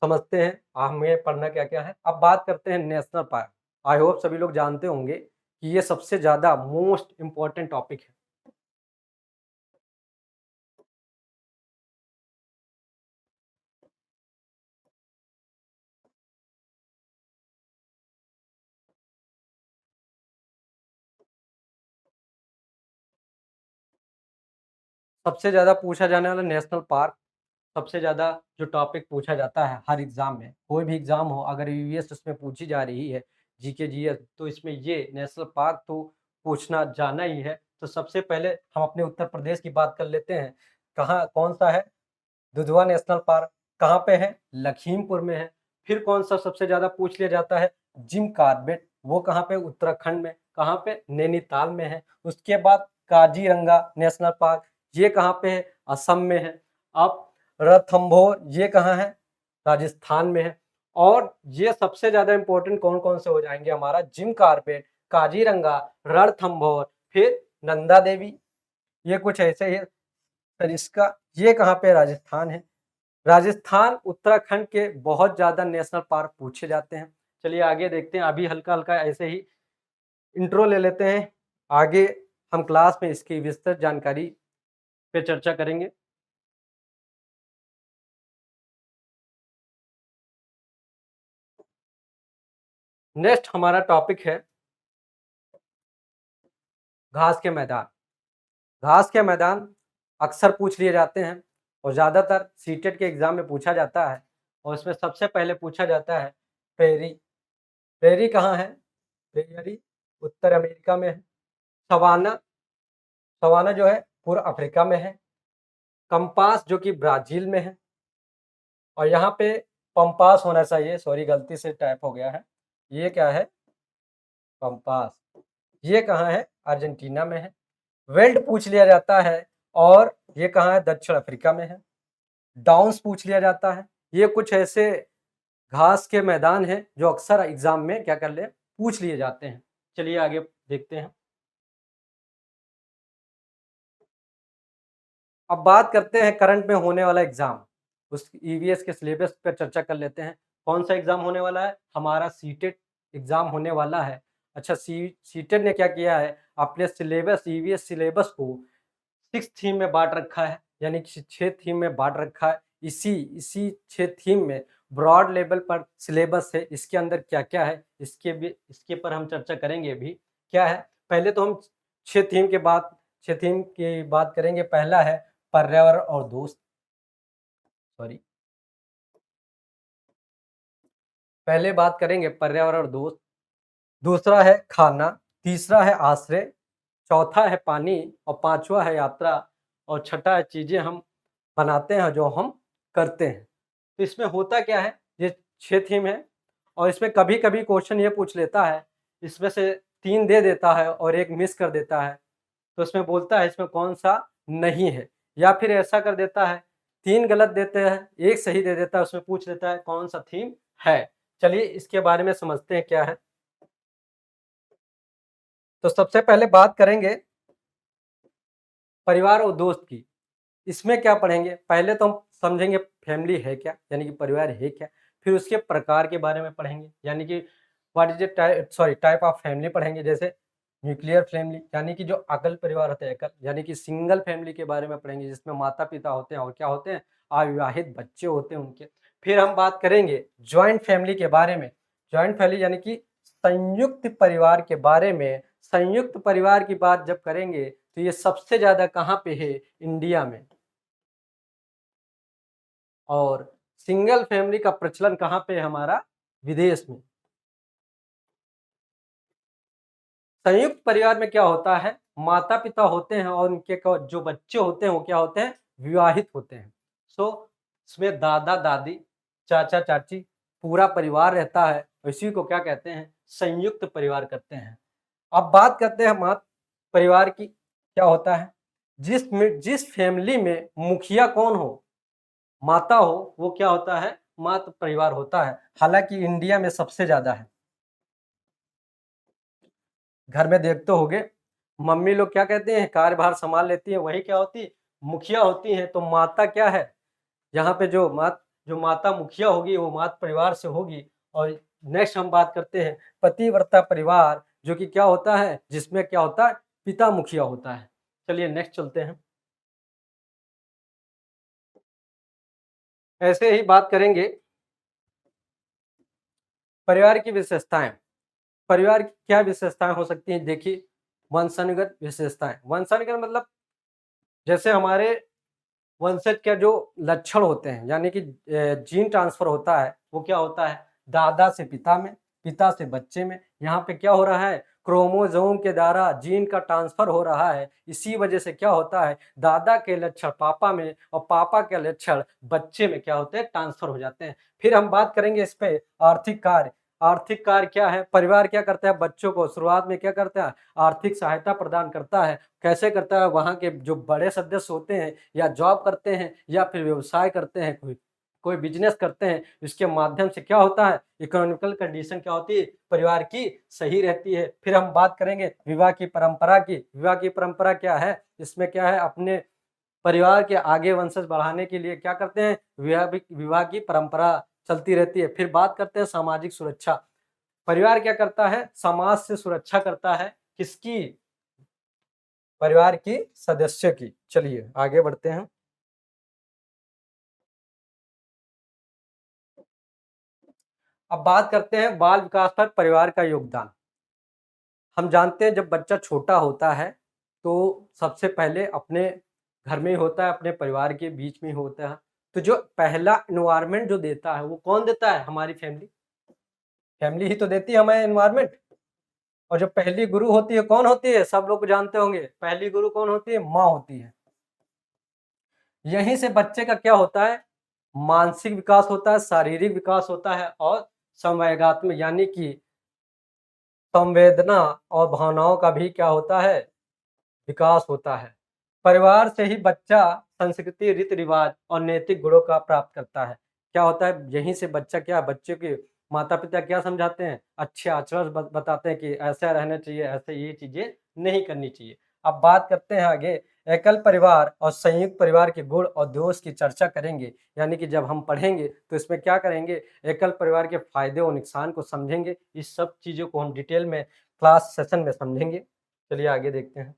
समझते हैं हमें पढ़ना क्या क्या है। अब बात करते हैं नेशनल पार्क। आई होप सभी लोग जानते होंगे कि ये सबसे ज्यादा मोस्ट इंपॉर्टेंट टॉपिक है। सबसे ज्यादा पूछा जाने वाला नेशनल पार्क, सबसे ज्यादा जो टॉपिक पूछा जाता है हर एग्जाम में, कोई भी एग्जाम हो, अगर यूवीएस उसमें पूछी जा रही है जीके जीएस, तो इसमें ये नेशनल पार्क तो पूछना जाना ही है। तो सबसे पहले हम अपने उत्तर प्रदेश की बात कर लेते हैं। कहाँ, कौन सा है, दुधवा नेशनल पार्क। कहाँ पे है, लखीमपुर में है। फिर कौन सा सबसे ज्यादा पूछ लिया जाता है, जिम कार्बेट, वो कहाँ पे, उत्तराखंड में। कहाँ पे, नैनीताल में है। उसके बाद काजीरंगा नेशनल पार्क, ये कहाँ पे है, असम में है। अब रणथंभौर, ये कहाँ है, राजस्थान में है। और ये सबसे ज्यादा इंपॉर्टेंट कौन कौन से हो जाएंगे हमारा, जिम कार्बेट, काजीरंगा, रणथंभौर, फिर नंदा देवी, ये कुछ ऐसे ही। फिर इसका, ये कहाँ पे, राजस्थान है। राजस्थान उत्तराखंड के बहुत ज्यादा नेशनल पार्क पूछे जाते हैं। चलिए आगे देखते हैं, अभी हल्का हल्का ऐसे ही इंट्रो ले लेते हैं। आगे हम क्लास में इसकी विस्तृत जानकारी पे चर्चा करेंगे। नेक्स्ट हमारा टॉपिक है घास के मैदान। घास के मैदान अक्सर पूछ लिए जाते हैं और ज्यादातर सीटेट के एग्जाम में पूछा जाता है, और इसमें सबसे पहले पूछा जाता है प्रेरी। प्रेरी कहाँ है, प्रेरी उत्तर अमेरिका में है। सवाना, सवाना जो है पूर्व अफ्रीका में है। कंपास जो कि ब्राजील में है। और यहाँ पे पंपास होना चाहिए, सॉरी गलती से टाइप हो गया है, ये क्या है, पंपास, ये कहाँ है, अर्जेंटीना में है। वेल्ड पूछ लिया जाता है, और ये कहाँ है, दक्षिण अफ्रीका में है। डाउन्स पूछ लिया जाता है। ये कुछ ऐसे घास के मैदान हैं जो अक्सर एग्जाम में क्या कर ले, पूछ लिए जाते हैं। चलिए आगे देखते हैं। अब बात करते हैं करंट में होने वाला एग्जाम, उस ईवीएस के सिलेबस पर चर्चा कर लेते हैं। कौन सा एग्जाम होने वाला है, हमारा सीटेट एग्जाम होने वाला है। अच्छा, सीटेट ने क्या किया है, अपने सिलेबस, ईवीएस सिलेबस को 6 थीम में बांट रखा है, यानी कि 6 थीम में बांट रखा है। इसी इसी 6 थीम में ब्रॉड लेवल पर सिलेबस है, इसके अंदर क्या क्या है, इसके पर हम चर्चा करेंगे अभी। क्या है, पहले तो हम 6 थीम के बाद 6 थीम की बात करेंगे। पहला है पर्यावरण और दोस्त, सॉरी, पहले बात करेंगे पर्यावरण और दोस्त, दूसरा है खाना, तीसरा है आश्रय, चौथा है पानी और पाँचवा है यात्रा और छठा है चीज़ें हम बनाते हैं जो हम करते हैं। तो इसमें होता क्या है, ये 6 थीम है और इसमें कभी-कभी क्वेश्चन ये पूछ लेता है, इसमें से 3 दे देता है और 1 मिस कर देता है। तो इसमें बोलता है इसमें कौन-सा नहीं है, या फिर ऐसा कर देता है 3 गलत देते हैं, 1 सही दे देता है, उसमें पूछ लेता है कौन-सा थीम है। चलिए इसके बारे में समझते हैं क्या है। तो सबसे पहले बात करेंगे परिवार और दोस्त की। इसमें क्या पढ़ेंगे? पहले तो हम समझेंगे फैमिली है क्या? यानी कि परिवार है क्या? फिर उसके प्रकार के बारे में पढ़ेंगे, यानी कि what is the type of family पढ़ेंगे, जैसे न्यूक्लियर फैमिली यानी कि जो एकल परिवार होते हैं, एकल यानी कि सिंगल फैमिली के बारे में पढ़ेंगे जिसमें माता-पिता होते हैं और क्या होते हैं? अविवाहित बच्चे होते हैं उनके। फिर हम बात करेंगे जॉइंट फैमिली के बारे में। जॉइंट फैमिली यानी कि संयुक्त परिवार के बारे में। संयुक्त परिवार की बात जब करेंगे तो ये सबसे ज़्यादा कहाँ पे है? इंडिया में। और सिंगल फैमिली का प्रचलन कहाँ पे है हमारा? विदेश में। संयुक्त परिवार में क्या होता है? माता-पिता होते हैं और उनके जो बच्चे होते हैं वो क्या होते हैं? विवाहित होते हैं। सो इसमें दादा-दादी, चाचा-चाची पूरा परिवार रहता है। इसी को क्या कहते हैं? संयुक्त परिवार कहते हैं। अब बात करते हैं परिवार की, क्या होता है? जिस फैमिली में मुखिया कौन हो? माता हो, वो क्या होता है? मातृ परिवार होता है। हालाँकि इंडिया में सबसे ज़्यादा है। घर में देखते होंगे, मम्मी लोग क्या कहते हैं, कार्यभार सँभाल लेती हैं, वही क्या होती है? मुखिया होती हैं। तो माता क्या है? यहाँ पे जो माता मुखिया होगी, वो मातृ परिवार से होगी। और नेक्स्ट हम बात करते हैं पतिव्रता परिवार, जो कि क्या होता है? जिसमें क्या होता है? पिता मुखिया होता है। चलिए नेक्स्ट चलते हैं। ऐसे ही बात करेंगे परिवार की विशेषताएँ। परिवार की क्या विशेषताएँ हो सकती हैं? देखिए, वंशानुगत विशेषताएँ। वंशानुगत मतलब जैसे हमारे वंशज के जो लक्षण होते हैं, यानी कि जीन ट्रांसफ़र होता है, वो क्या होता है? दादा से पिता में, पिता से बच्चे में। यहाँ पे क्या हो रहा है? क्रोमोसोम के द्वारा जीन का ट्रांसफ़र हो रहा है। इसी वजह से क्या होता है? दादा के लक्षण पापा में और पापा के लक्षण बच्चे में क्या होते हैं? ट्रांसफ़र हो जाते हैं। फिर हम बात करेंगे इस पे आर्थिक कार्य। आर्थिक कार्य क्या है? परिवार क्या करता है? बच्चों को शुरुआत में क्या करता है? आर्थिक सहायता प्रदान करता है। कैसे करता है? वहाँ के जो बड़े सदस्य होते हैं या जॉब करते हैं या फिर व्यवसाय करते हैं, कोई कोई बिज़नेस करते हैं, इसके माध्यम से क्या होता है? इकोनॉमिकल कंडीशन क्या होती है? परिवार की सही रहती है। फिर हम बात करेंगे विवाह की परंपरा की। विवाह की परंपरा क्या है? इसमें क्या है? अपने परिवार के आगे वंशज बढ़ाने के लिए क्या करते हैं? विवाह की परंपरा चलती रहती है। फिर बात करते हैं सामाजिक सुरक्षा। परिवार क्या करता है? समाज से सुरक्षा करता है। किसकी? परिवार की सदस्य की। चलिए आगे बढ़ते हैं। अब बात करते हैं बाल विकास पर परिवार का योगदान। हम जानते हैं जब बच्चा छोटा होता है, तो सबसे पहले अपने घर में ही होता है, अपने परिवार के बीच में ही होता है। तो जो पहला एनवायरनमेंट जो देता है, वो कौन देता है? हमारी फैमिली। फैमिली ही तो देती है हमें एनवायरनमेंट। और जो पहली गुरु होती है, कौन होती है? सब लोग जानते होंगे, पहली गुरु कौन होती है? माँ होती है। यहीं से बच्चे का क्या होता है? मानसिक विकास होता है, शारीरिक विकास होता है और संवेगात्मक यानी कि संवेदना और भावनाओं का भी क्या होता है? विकास होता है। परिवार से ही बच्चा संस्कृति, रीति-रिवाज और नैतिक गुणों का प्राप्त करता है। क्या होता है? यहीं से बच्चा क्या बच्चे के माता-पिता क्या समझाते हैं? अच्छे आचरण बताते हैं कि ऐसा रहना चाहिए, ऐसे ये चीज़ें नहीं करनी चाहिए। अब बात करते हैं आगे एकल परिवार और संयुक्त परिवार के गुण और दोष की चर्चा करेंगे। यानी कि जब हम पढ़ेंगे तो इसमें क्या करेंगे? एकल परिवार के फ़ायदे और नुकसान को समझेंगे। इस सब चीज़ों को हम डिटेल में क्लास सेशन में समझेंगे। चलिए आगे देखते हैं।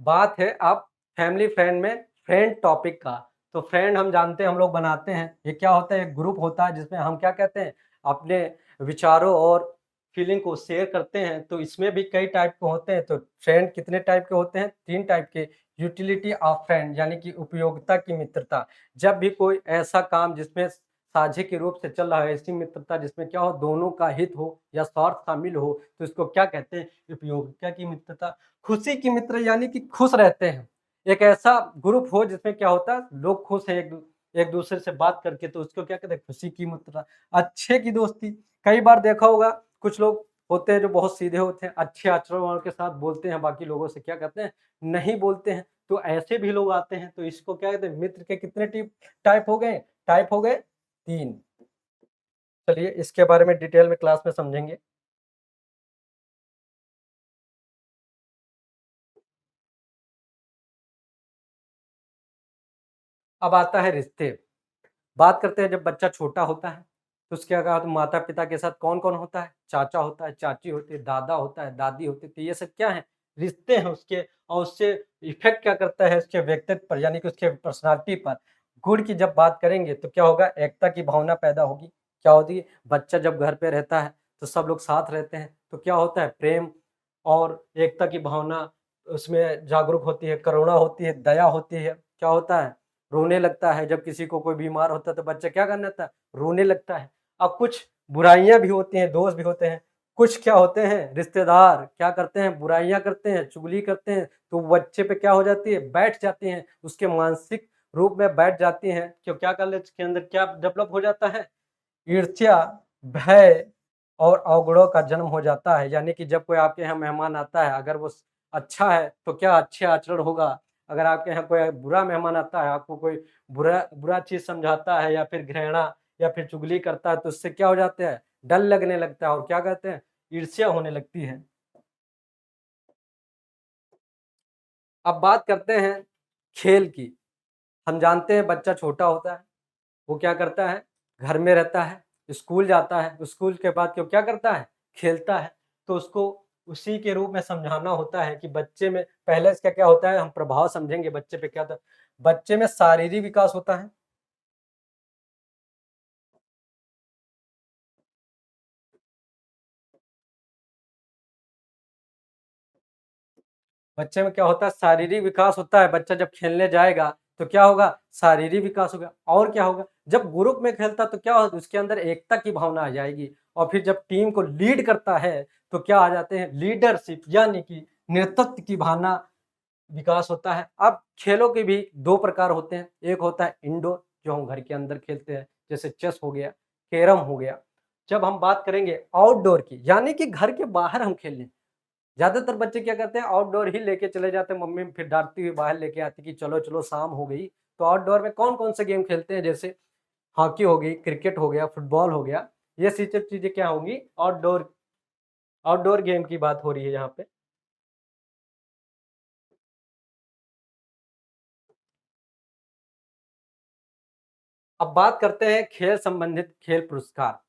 बात है अब फैमिली फ्रेंड में फ्रेंड टॉपिक का। तो फ्रेंड हम जानते हैं हम लोग बनाते हैं। ये क्या होता है? एक ग्रुप होता है जिसमें हम क्या कहते हैं? अपने विचारों और फीलिंग को शेयर करते हैं। तो इसमें भी कई टाइप के होते हैं। तो फ्रेंड कितने टाइप के होते हैं? 3 टाइप के। यूटिलिटी ऑफ फ्रेंड यानी कि उपयोगिता की मित्रता। जब भी कोई ऐसा काम जिसमें साझे के रूप से चल रहा है, ऐसी मित्रता जिसमें क्या हो दोनों का हित हो या स्वार्थ शामिल हो, तो इसको क्या कहते हैं? उपयोगिता की मित्रता। खुशी की मित्र यानी कि खुश रहते हैं। एक ऐसा ग्रुप हो जिसमें क्या होता है लोग खुश हैं एक दूसरे से बात करके, तो उसको क्या कहते हैं? खुशी की मित्रता। अच्छे की दोस्ती। कई बार देखा होगा कुछ लोग होते हैं जो बहुत सीधे होते हैं, अच्छे आचरण वालों के साथ बोलते हैं, बाकी लोगों से क्या कहते हैं? नहीं बोलते हैं। तो ऐसे भी लोग आते हैं, तो इसको क्या कहते हैं? मित्र के कितने टाइप हो गए? टाइप हो गए 3। चलिए इसके बारे में डिटेल में क्लास में समझेंगे। अब आता है रिश्ते। बात करते हैं जब बच्चा छोटा होता है, तो उसके अगर माता-पिता के साथ कौन-कौन होता है? चाचा होता है, चाची होती है, दादा होता है, दादी होती है, तो ये सब क्या है? रिश्ते हैं उसके और उससे इफ़ेक्ट क्या करता है उसके व्यक्तित्व पर यानी कि उसके पर्सनैलिटी पर। गुण की जब बात करेंगे तो क्या होगा? एकता की भावना पैदा होगी। क्या होती है? बच्चा जब घर पे रहता है, तो सब लोग साथ रहते हैं, तो क्या होता है? प्रेम और एकता की भावना उसमें जागरूक होती है, करुणा होती है, दया होती है। क्या होता है? रोने लगता है, जब किसी को कोई बीमार होता है तो बच्चा क्या करने लगता है? रोने लगता है। अब कुछ बुराइयाँ भी होती हैं, दोष भी होते हैं। कुछ क्या होते हैं रिश्तेदार क्या करते हैं? बुराइयाँ करते हैं, चुगली करते हैं, तो बच्चे पे क्या हो जाती है? बैठ जाती हैं, उसके मानसिक रूप में बैठ जाती हैं। क्यों क्या कर ले इसके अंदर क्या डेवलप हो जाता है? ईर्ष्या, भय और अवगुणों का जन्म हो जाता है। यानी कि जब कोई आपके यहाँ मेहमान आता है, अगर वो अच्छा है, तो क्या अच्छे आचरण होगा। अगर आपके यहाँ कोई बुरा मेहमान आता है, आपको कोई बुरा बुरा चीज़ समझाता है या फिर घृणा या फिर चुगली करता है, तो उससे क्या हो जाता है? डर लगने लगता है और क्या कहते हैं? ईर्ष्या होने लगती है। अब बात करते हैं खेल की। हम जानते हैं बच्चा छोटा होता है, वो क्या करता है? घर में रहता है, स्कूल जाता है, स्कूल के बाद क्यों क्या करता है? खेलता है। तो उसको उसी के रूप में समझाना होता है कि बच्चे में पहले इसका क्या होता है, हम प्रभाव समझेंगे बच्चे पे क्या होता है। बच्चे में शारीरिक विकास होता है। बच्चे में क्या होता है? शारीरिक विकास होता है। बच्चा जब खेलने जाएगा, तो क्या होगा? शारीरिक विकास होगा और क्या होगा? जब ग्रुप में खेलता है तो क्या होगा? उसके अंदर एकता की भावना आ जाएगी और फिर जब टीम को लीड करता है, तो क्या आ जाते हैं? लीडरशिप यानी कि नेतृत्व की भावना विकास होता है। अब खेलों के भी 2 प्रकार होते हैं। एक होता है इंडोर जो हम घर के अंदर खेलते हैं, जैसे चेस हो गया, कैरम हो गया। जब हम बात करेंगे आउटडोर की, यानी कि घर के बाहर हम खेल लें। ज़्यादातर बच्चे क्या करते हैं आउटडोर ही लेके चले जाते हैं, मम्मी फिर डाँटती हुई बाहर लेके आती कि चलो-चलो शाम हो गई। तो आउटडोर में कौन-कौन से गेम खेलते हैं जैसे हॉकी हो गई, क्रिकेट हो गया, फुटबॉल हो गया। ये चीज़ें क्या होंगी आउटडोर आउटडोर गेम की बात हो रही है यहाँ पे। अब बात करते हैं खेल संबंधित खेल पुरस्कार।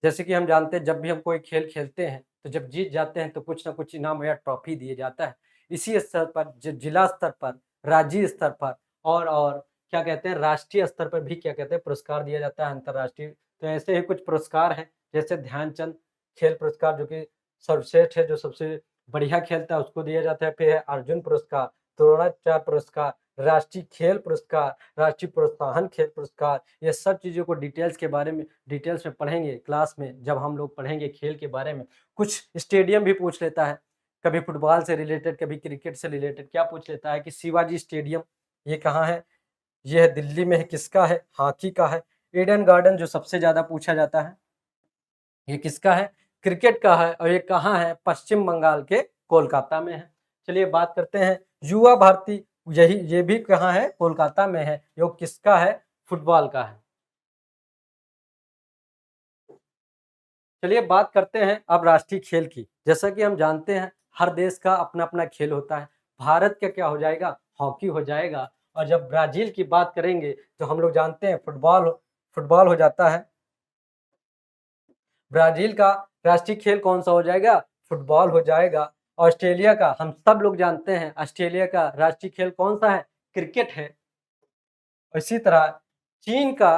जैसे कि हम जानते हैं जब भी हम कोई खेल खेलते हैं, तो जब जीत जाते हैं तो कुछ न कुछ इनाम या ट्रॉफ़ी दिए जाता है। इसी स्तर पर जिला स्तर पर, राज्य स्तर पर और क्या कहते हैं राष्ट्रीय स्तर पर भी क्या कहते हैं पुरस्कार दिया जाता है अंतर्राष्ट्रीय। तो ऐसे ही कुछ पुरस्कार हैं, जैसे ध्यानचंद खेल पुरस्कार जो कि सर्वश्रेष्ठ है, जो सबसे बढ़िया खेलता है उसको दिया जाता है। फिर है अर्जुन पुरस्कार, द्रोणाचार्य पुरस्कार, राष्ट्रीय खेल पुरस्कार, राष्ट्रीय प्रोत्साहन खेल पुरस्कार। ये सब चीज़ों को डिटेल्स में पढ़ेंगे क्लास में जब हम लोग पढ़ेंगे खेल के बारे में। कुछ स्टेडियम भी पूछ लेता है, कभी फुटबॉल से रिलेटेड, कभी क्रिकेट से रिलेटेड क्या पूछ लेता है कि शिवाजी स्टेडियम ये कहाँ है? ये है दिल्ली में है, किसका है? हॉकी का है। ईडन गार्डन जो सबसे ज़्यादा पूछा जाता है, ये किसका है? क्रिकेट का है और ये कहाँ है? पश्चिम बंगाल के कोलकाता में है। चलिए बात करते हैं युवा भारती ये भी कहाँ है? कोलकाता में है। यो किसका है? फुटबॉल का है। चलिए बात करते हैं अब राष्ट्रीय खेल की। जैसा कि हम जानते हैं हर देश का अपना-अपना खेल होता है। भारत का क्या हो जाएगा? हॉकी हो जाएगा और जब ब्राज़ील की बात करेंगे तो हम लोग जानते हैं फुटबॉल हो जाता है। ब्राज़ील का राष्ट्रीय खेल कौन-सा हो जाएगा? फुटबॉल हो जाएगा। ऑस्ट्रेलिया का हम सब लोग जानते हैं ऑस्ट्रेलिया का राष्ट्रीय खेल कौन-सा है? क्रिकेट है। इसी तरह चीन का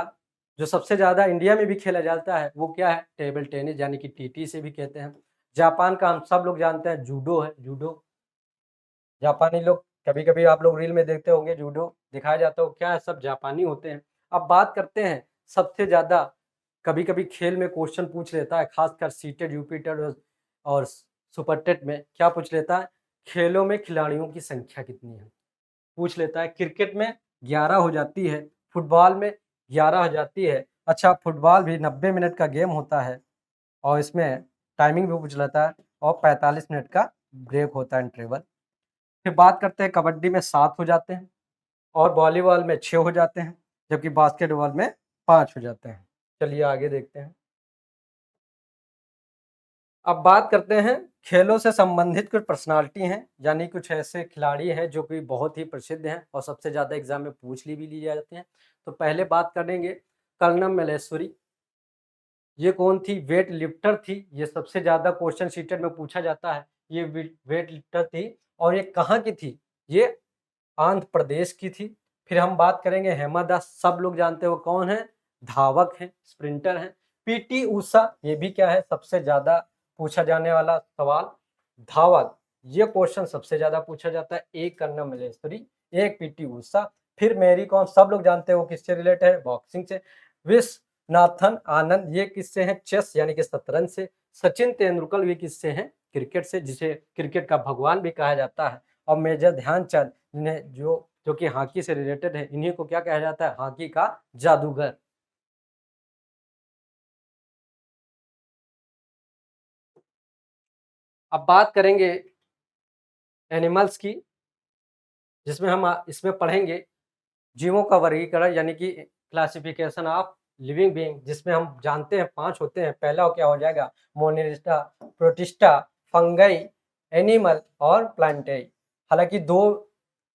जो सबसे ज़्यादा इंडिया में भी खेला जाता है, वो क्या है? टेबल टेनिस यानी कि टीटी से भी कहते हैं। जापान का हम सब लोग जानते हैं जूडो है, जूडो। जापानी लोग कभी कभी आप लोग रील में देखते होंगे जूडो दिखाया जाता हो, क्या है, सब जापानी होते हैं। अब बात करते हैं सबसे ज़्यादा कभी कभी खेल में क्वेश्चन पूछ लेता है, खासकर सीटेड यूपिटर और सुपर टेट में क्या पूछ लेता है, खेलों में खिलाड़ियों की संख्या कितनी है पूछ लेता है। क्रिकेट में 11 हो जाती है, फुटबॉल में 11 हो जाती है। अच्छा, फुटबॉल भी 90 मिनट का गेम होता है और इसमें टाइमिंग भी पूछ लेता है और 45 मिनट का ब्रेक होता है इंटरवल। फिर बात करते हैं, कबड्डी में 7 हो जाते हैं और वॉलीबॉल में 6 हो जाते हैं, जबकि बास्केटबॉल में 5 हो जाते हैं। चलिए आगे देखते हैं। अब बात करते हैं खेलों से संबंधित कुछ पर्सनालिटी हैं, यानी कुछ ऐसे खिलाड़ी हैं जो कि बहुत ही प्रसिद्ध हैं और सबसे ज़्यादा एग्जाम में पूछ ली जाते हैं। तो पहले बात करेंगे कर्णम मल्लेश्वरी। ये कौन थी? वेट लिफ्टर थी। ये सबसे ज़्यादा क्वेश्चन शीटेड में पूछा जाता है। ये वेट लिफ्टर थी और ये कहाँ की थी? ये आंध्र प्रदेश की थी। फिर हम बात करेंगे हेमा दास, सब लोग जानते हो कौन है? धावक हैं, स्प्रिंटर हैं। पीटी ऊषा, ये भी क्या है? सबसे ज़्यादा पूछा जाने वाला सवाल। धावक, ये क्वेश्चन सबसे ज़्यादा पूछा जाता है। एक कर्णम मल्लेश्वरी, एक पीटी ऊषा। फिर मैरी कॉम, सब लोग जानते हो किससे रिलेटेड है? बॉक्सिंग से। विश्वनाथन आनंद, ये किससे हैं? चेस यानी कि शतरंज से। सचिन तेंदुलकर भी किससे हैं? क्रिकेट से, जिसे क्रिकेट का भगवान भी कहा जाता है। और मेजर ध्यानचंद, इन्हें जो कि हॉकी से रिलेटेड है, इन्हीं को क्या कहा जाता है? हॉकी का जादूगर। अब बात करेंगे एनिमल्स की, जिसमें हम इसमें पढ़ेंगे जीवों का वर्गीकरण, यानी कि क्लासिफिकेशन ऑफ लिविंग बीइंग, जिसमें हम जानते हैं 5 होते हैं। पहला क्या हो जाएगा? मोनेरिस्टा, प्रोटिस्टा, फंगाई, एनिमल और प्लांटेई। हालांकि 2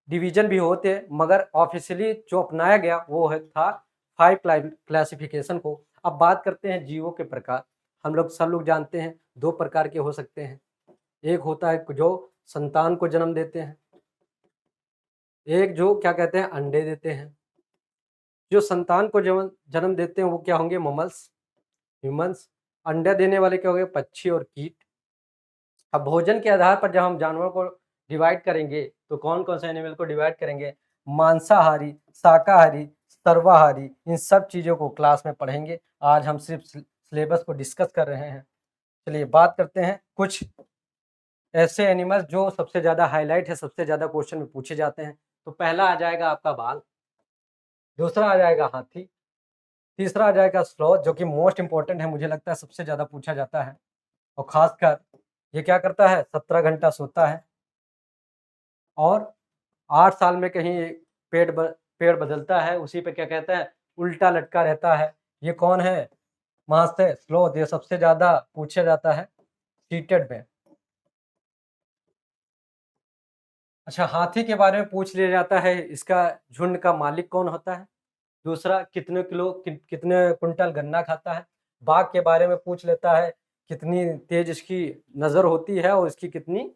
डिवीजन भी होते हैं, मगर ऑफिशियली जो अपनाया गया वो है था 5 क्लासिफिकेशन को। अब बात करते हैं जीवों के प्रकार। हम लोग सब लोग जानते हैं 2 प्रकार के हो सकते हैं। एक होता है जो संतान को जन्म देते हैं, एक जो क्या कहते हैं, अंडे देते हैं। जो संतान को जन्म देते हैं वो क्या होंगे? ममल्स, ह्यूमंस। अंडा देने वाले क्या होंगे? पक्षी और कीट। अब भोजन के आधार पर जब हम जानवरों को डिवाइड करेंगे तो कौन कौन से एनिमल को डिवाइड करेंगे? मांसाहारी, शाकाहारी, सर्वाहारी, इन सब चीज़ों को क्लास में पढ़ेंगे। आज हम सिर्फ सिलेबस को डिस्कस कर रहे हैं। चलिए बात करते हैं कुछ ऐसे एनिमल्स जो सबसे ज़्यादा हाईलाइट है, सबसे ज़्यादा क्वेश्चन में पूछे जाते हैं। तो पहला आ जाएगा आपका बाघ, दूसरा आ जाएगा हाथी, तीसरा आ जाएगा स्लॉथ, जो कि मोस्ट इंपॉर्टेंट है, मुझे लगता है सबसे ज़्यादा पूछा जाता है। और ख़ासकर ये क्या करता है? 17 घंटा सोता है और 8 साल में कहीं पेड़ बदलता है, उसी पे क्या कहता है? उल्टा लटका रहता है। ये कौन है? महाशय स्लॉथ, ये सबसे ज़्यादा पूछा जाता है सीटेड में। अच्छा, हाथी के बारे में पूछ लिया जाता है, इसका झुंड का मालिक कौन होता है? दूसरा, कितने किलो कितने कुंटल गन्ना खाता है? बाघ के बारे में पूछ लेता है, कितनी तेज इसकी नज़र होती है और इसकी कितनी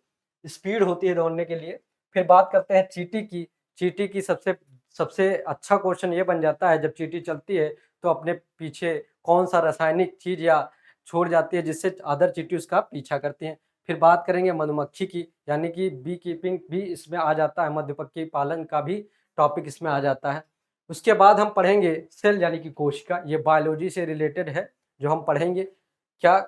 स्पीड होती है दौड़ने के लिए। फिर बात करते हैं चींटी की। चींटी की सबसे सबसे अच्छा क्वेश्चन ये बन जाता है, जब चींटी चलती है तो अपने पीछे कौन-सा रासायनिक चीज़ या छोड़ जाती है जिससे अदर चींटी उसका पीछा करती हैं। फिर बात करेंगे मधुमक्खी की, यानी कि बी कीपिंग भी इसमें आ जाता है, मधुमक्खी पालन का भी टॉपिक इसमें आ जाता है। उसके बाद हम पढ़ेंगे सेल यानी कि कोशिका, ये बायोलॉजी से रिलेटेड है जो हम पढ़ेंगे। क्या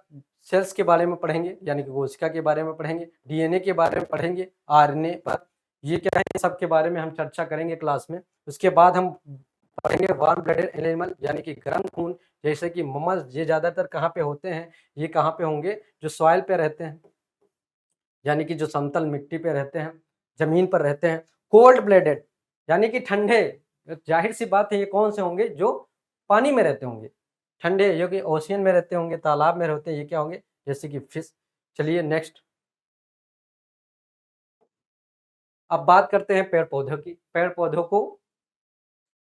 सेल्स के बारे में पढ़ेंगे, यानी कि कोशिका के बारे में पढ़ेंगे, डीएनए के बारे में पढ़ेंगे, आरएनए पर, ये क्या है, इन सब के बारे में हम चर्चा करेंगे क्लास में। उसके बाद हम पढ़ेंगे वार्म ब्लडेड एनिमल, यानी कि गर्म खून, जैसे कि ममल्स, ये ज़्यादातर कहाँ पे होते हैं? ये कहाँ पे होंगे? जो सॉइल पे रहते हैं, यानी कि जो समतल मिट्टी पे रहते हैं, ज़मीन पर रहते हैं। कोल्ड ब्लडेड, यानी कि ठंडे, ज़ाहिर-सी बात है ये कौन से होंगे? जो पानी में रहते होंगे। ठंडे जो कि ओशियन में रहते होंगे, तालाब में रहते हैं, ये क्या होंगे? जैसे कि फिश। चलिए नेक्स्ट, अब बात करते हैं पेड़-पौधों की। पेड़-पौधों को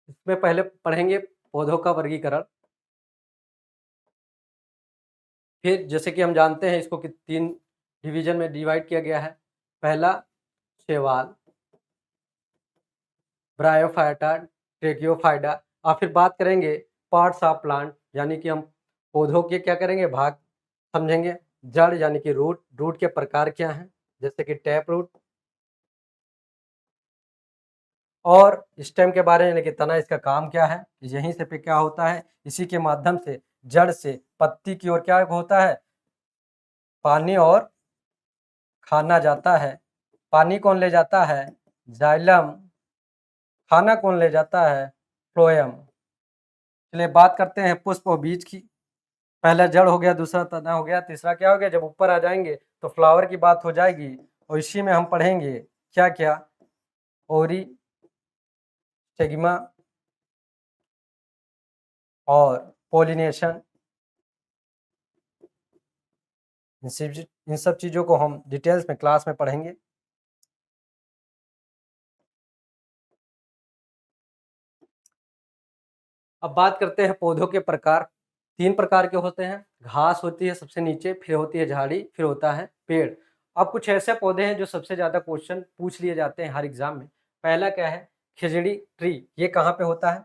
इसमें पहले पढ़ेंगे पौधों का वर्गीकरण। फिर जैसे कि हम जानते हैं इसको कि 3 डिवीज़न में डिवाइड किया गया है। पहला शैवाल, ब्रायोफाइटा, ट्रैकियोफाइटा। और फिर बात करेंगे पार्ट्स ऑफ प्लांट, यानी कि हम पौधों के क्या करेंगे? भाग समझेंगे। जड़ यानी कि रूट, रूट के प्रकार क्या हैं? जैसे कि टैप रूट, और स्टेम के बारे में, लेकिन तना इसका काम क्या है, यहीं से पे क्या होता है, इसी के माध्यम से जड़ से पत्ती की ओर क्या होता है, पानी और खाना जाता है। पानी कौन ले जाता है, जाइलम। खाना कौन ले जाता है, फ्लोएम। चलिए बात करते हैं पुष्प और बीज की। पहला जड़ हो गया, दूसरा तना हो गया, तीसरा क्या हो गया, जब ऊपर आ जाएंगे तो फ्लावर की बात हो जाएगी। और इसी में हम पढ़ेंगे क्या क्या, ओरी, स्टिग्मा और पोलिनेशन। इन सब चीज़ों को हम डिटेल्स में क्लास में पढ़ेंगे। अब बात करते हैं पौधों के प्रकार। 3 प्रकार के होते हैं, घास होती है सबसे नीचे, फिर होती है झाड़ी, फिर होता है पेड़। अब कुछ ऐसे पौधे हैं जो सबसे ज़्यादा क्वेश्चन पूछ लिए जाते हैं हर एग्जाम में। पहला क्या है, खिजड़ी ट्री। ये कहाँ पे होता है,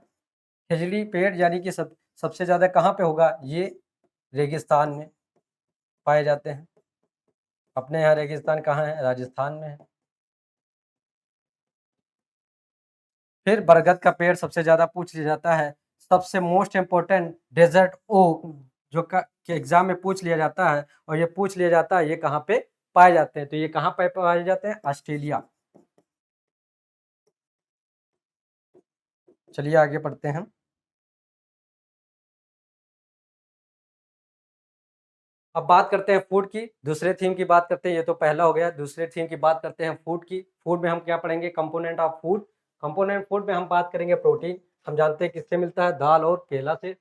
खिजड़ी पेड़, यानी कि सबसे ज़्यादा कहाँ पे होगा, ये रेगिस्तान में पाए जाते हैं। अपने यहाँ रेगिस्तान कहाँ है, राजस्थान में है। फिर बरगद का पेड़ सबसे ज़्यादा पूछ लिया जाता है। सबसे मोस्ट इम्पोर्टेंट डेजर्ट ओक, जो के एग्जाम में पूछ लिया जाता है, और ये पूछ लिया जाता है ये कहाँ पे पाए जाते हैं, तो ये कहाँ पे पाए जाते हैं, ऑस्ट्रेलिया। चलिए आगे बढ़ते हैं। अब बात करते हैं फूड की, दूसरे थीम की बात करते हैं, ये तो पहला हो गया। दूसरे थीम की बात करते हैं फूड की। फूड में हम क्या पढ़ेंगे, component of food. Component food में हम बात करेंगे प्रोटीन, हम जानते हैं किससे मिलता है, दाल और केला से।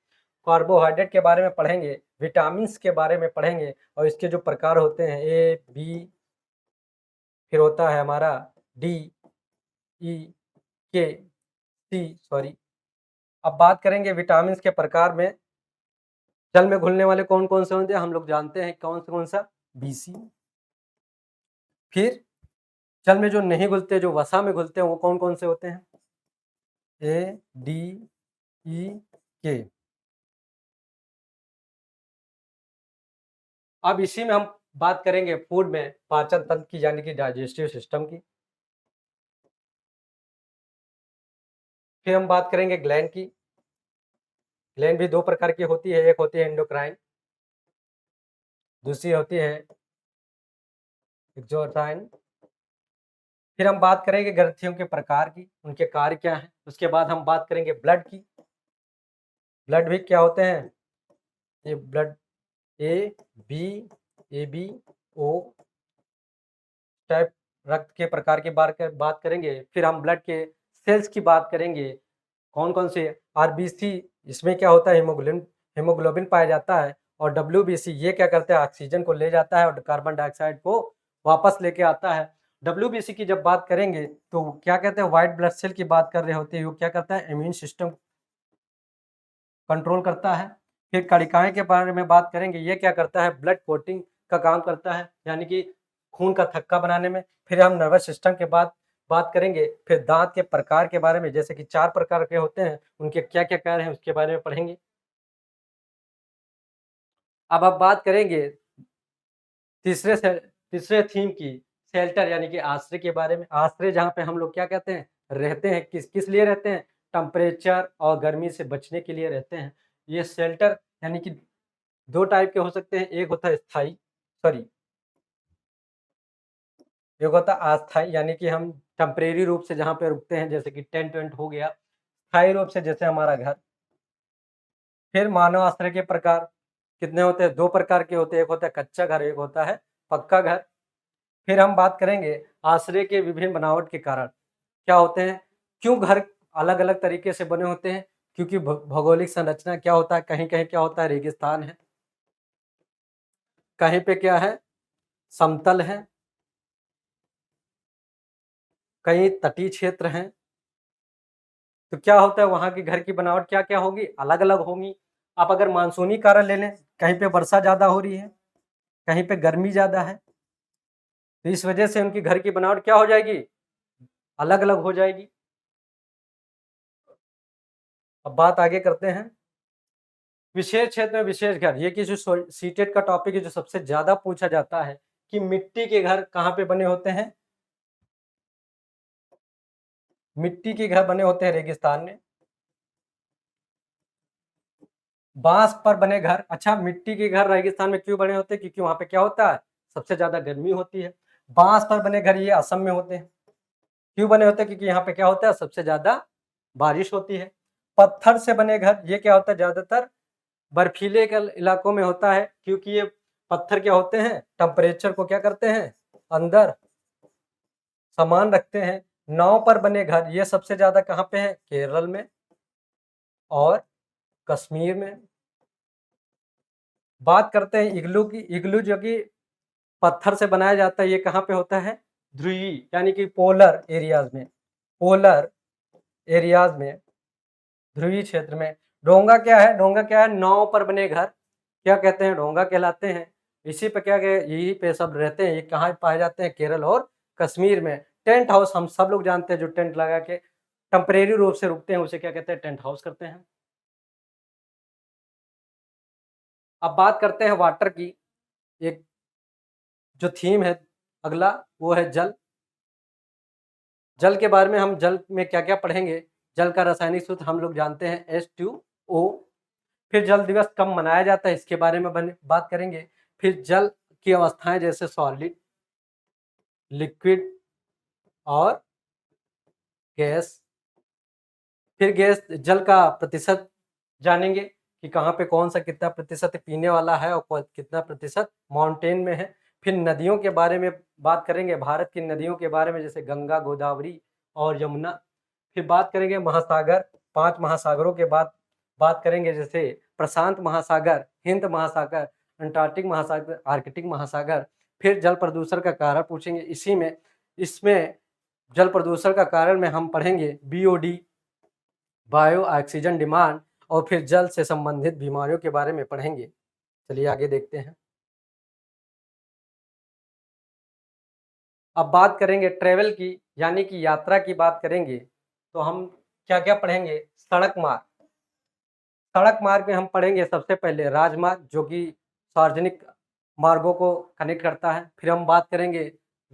कार्बोहाइड्रेट के बारे में पढ़ेंगे, विटामिन के बारे में पढ़ेंगे, और इसके जो प्रकार होते हैं ए बी, फिर होता है हमारा डी ई के सी, सॉरी। अब बात करेंगे विटामिन के प्रकार में। जल में घुलने वाले कौन कौन से होते हैं, हम लोग जानते हैं कौन सा, BC। फिर जल में जो नहीं घुलते, जो वसा में घुलते हैं, वो कौन कौन से होते हैं, ADE, K। अब इसी में हम बात करेंगे फूड में पाचन तंत्र की, यानी कि डाइजेस्टिव सिस्टम की। फिर हम बात करेंगे ग्लैंड की। ग्लैंड भी 2 प्रकार की होती है, एक होती है एंडोक्राइन, दूसरी होती है एक्सोक्राइन। फिर हम बात करेंगे ग्रंथियों के प्रकार की, उनके कार्य क्या हैं। उसके बाद हम बात करेंगे ब्लड की। ब्लड भी क्या होते हैं, ये ब्लड AB, टाइप रक्त के प्रकार की बात करेंगे। फिर हम ब्लड के सेल्स की बात करेंगे, कौन कौन से, RBC, इसमें क्या होता है, हीमोग्लोबिन पाया जाता है। और WBC, ये क्या करता है, ऑक्सीजन को ले जाता है और कार्बन डाइऑक्साइड को वापस लेके आता है। WBC की जब बात करेंगे तो क्या कहते हैं, व्हाइट ब्लड सेल की बात कर रहे होते हैं। वो क्या करता है, इम्यून सिस्टम कंट्रोल करता है। फिर कणिकाएं के बारे में बात करेंगे, ये क्या करता है, ब्लड कोटिंग का काम करता है, यानी कि खून का थक्का बनाने में। फिर हम नर्वस सिस्टम के बाद बात करेंगे। फिर दांत के प्रकार के बारे में, जैसे कि 4 प्रकार के होते हैं, उनके क्या क्या कार्य हैं उसके बारे में पढ़ेंगे। अब आप बात करेंगे तीसरे थीम की, शेल्टर यानी कि आश्रय के बारे में। आश्रय जहाँ पे हम लोग क्या कहते हैं, रहते हैं, किस किस लिए रहते हैं, टेम्परेचर और गर्मी से बचने के लिए रहते हैं। ये शेल्टर यानी कि 2 टाइप के हो सकते हैं, एक होता है स्थायी, सॉरी, एक होता है अस्थायी, यानी कि हम टेम्परेरी रूप से जहाँ पे रुकते हैं, जैसे कि टेंट वेंट हो गया। स्थायी रूप से जैसे हमारा घर। फिर मानव आश्रय के प्रकार कितने होते हैं, 2 प्रकार के होते हैं, एक होता है कच्चा घर, एक होता है पक्का घर। फिर हम बात करेंगे आश्रय के विभिन्न बनावट के कारण क्या होते हैं, क्यों घर अलग अलग तरीके से बने होते हैं, क्योंकि भौगोलिक संरचना क्या होता है, कहीं कहीं क्या होता है, रेगिस्तान है, कहीं पे क्या है, समतल है, कहीं तटीय क्षेत्र हैं। तो क्या होता है, वहाँ के घर की बनावट क्या क्या होगी, अलग अलग होंगी। आप अगर मानसूनी कारण ले लें, कहीं पे वर्षा ज़्यादा हो रही है, कहीं पे गर्मी ज़्यादा है, तो इस वजह से उनकी घर की बनावट क्या हो जाएगी, अलग अलग हो जाएगी। अब बात आगे करते हैं, विशेष क्षेत्र में विशेष घर। ये कि जो सीटेट का टॉपिक है, जो सबसे ज़्यादा पूछा जाता है कि मिट्टी के घर कहाँ पे बने होते हैं, मिट्टी के घर बने होते हैं रेगिस्तान में। बांस पर बने घर, अच्छा मिट्टी के घर रेगिस्तान में क्यों बने होते हैं? क्योंकि वहां पे क्या होता है, सबसे ज्यादा गर्मी होती है। बांस पर बने घर ये असम में होते हैं। क्यों बने होते हैं? क्योंकि यहाँ पे क्या होता है, सबसे ज्यादा बारिश होती है। पत्थर से बने घर, ये क्या होता है, ज्यादातर बर्फीले इलाकों में होता है, क्योंकि ये पत्थर क्या होते हैं, टेम्परेचर को क्या करते हैं, अंदर समान रखते हैं। नाव पर बने घर, ये सबसे ज्यादा कहाँ पे है, केरल में और कश्मीर में। बात करते हैं इग्लू की। इग्लू जो कि पत्थर से बनाया जाता है, ये कहाँ पे होता है, ध्रुवीय यानी कि पोलर एरियाज में, पोलर एरियाज में, ध्रुवीय क्षेत्र में। डोंगा क्या है, डोंगा क्या है, नाव पर बने घर क्या कहते हैं, डोंगा कहलाते हैं। इसी पे क्या यही पे सब रहते हैं। ये कहाँ पाए जाते हैं, केरल और कश्मीर में। टेंट हाउस हम सब लोग जानते हैं, जो टेंट लगा के टेम्परेरी रूप से रुकते हैं, उसे क्या कहते हैं, टेंट हाउस करते हैं। अब बात करते हैं वाटर की। एक जो थीम है अगला, वो है जल। जल के बारे में हम जल में क्या क्या पढ़ेंगे। जल का रासायनिक सूत्र हम लोग जानते हैं H2O। फिर जल दिवस कब मनाया जाता है, इसके बारे में बात करेंगे। फिर जल की अवस्थाएं जैसे सॉलिड, लिक्विड और गैस। फिर गैस जल का प्रतिशत जानेंगे कि कहाँ पे कौन सा कितना प्रतिशत पीने वाला है और कितना प्रतिशत माउंटेन में है। फिर नदियों के बारे में बात करेंगे, भारत की नदियों के बारे में, जैसे गंगा, गोदावरी और यमुना। फिर बात करेंगे महासागर, 5 महासागरों के बाद बात करेंगे, जैसे प्रशांत महासागर, हिंद महासागर, अंटार्कटिक महासागर, आर्कटिक महासागर। फिर जल प्रदूषण का कारण पूछेंगे। इसमें जल प्रदूषण का कारण में हम पढ़ेंगे BOD, बायो ऑक्सीजन डिमांड, और फिर जल से संबंधित बीमारियों के बारे में पढ़ेंगे। चलिए आगे देखते हैं। अब बात करेंगे ट्रेवल की, यानी कि यात्रा की बात करेंगे, तो हम क्या क्या पढ़ेंगे। सड़क मार्ग, सड़क मार्ग में हम पढ़ेंगे सबसे पहले राजमार्ग, जो कि सार्वजनिक मार्गों को कनेक्ट करता है। फिर हम बात करेंगे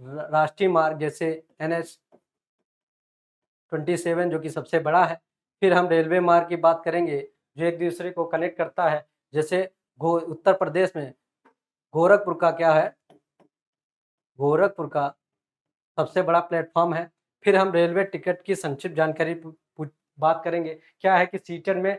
राष्ट्रीय मार्ग, जैसे NH-27 जो कि सबसे बड़ा है। फिर हम रेलवे मार्ग की बात करेंगे, जो एक दूसरे को कनेक्ट करता है, जैसे उत्तर प्रदेश में गोरखपुर का क्या है, गोरखपुर का सबसे बड़ा प्लेटफॉर्म है। फिर हम रेलवे टिकट की संक्षिप्त जानकारी बात करेंगे। क्या है कि सीटर में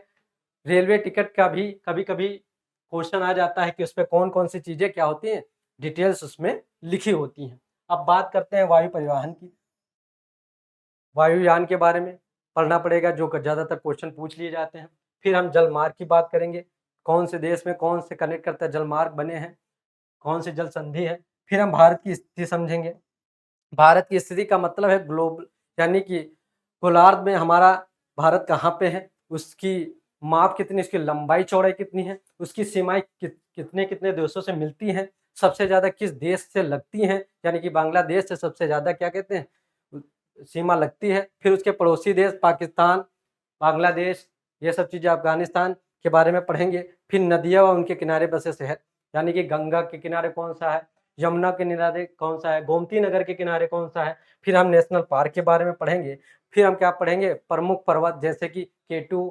रेलवे टिकट का भी कभी कभी क्वेश्चन आ जाता है कि उसमें कौन कौन सी चीज़ें क्या होती हैं, डिटेल्स उसमें लिखी होती हैं। अब बात करते हैं वायु परिवहन की। वायुयान के बारे में पढ़ना पड़ेगा, जो ज़्यादातर क्वेश्चन पूछ लिए जाते हैं। फिर हम जलमार्ग की बात करेंगे, कौन से देश में कौन से कनेक्ट करता है जलमार्ग बने हैं, कौन सी जल संधि है। फिर हम भारत की स्थिति समझेंगे। भारत की स्थिति का मतलब है ग्लोबल, यानी कि गोलार्ध में हमारा भारत कहाँ पे है, उसकी माप कितनी, उसकी लंबाई चौड़ाई कितनी है, उसकी सीमाएं कितने कितने देशों से मिलती हैं, सबसे ज़्यादा किस देश से लगती हैं, यानी कि बांग्लादेश से सबसे ज़्यादा क्या कहते हैं, सीमा लगती है। फिर उसके पड़ोसी देश पाकिस्तान, बांग्लादेश, ये सब चीज़ें, अफगानिस्तान के बारे में पढ़ेंगे। फिर नदियाँ व उनके किनारे बसे शहर, यानी कि गंगा के किनारे कौन सा है, यमुना के किनारे कौन सा है, गोमती नगर के किनारे कौन सा है। फिर हम नेशनल पार्क के बारे में पढ़ेंगे। फिर हम क्या पढ़ेंगे, प्रमुख पर्वत, जैसे कि K2,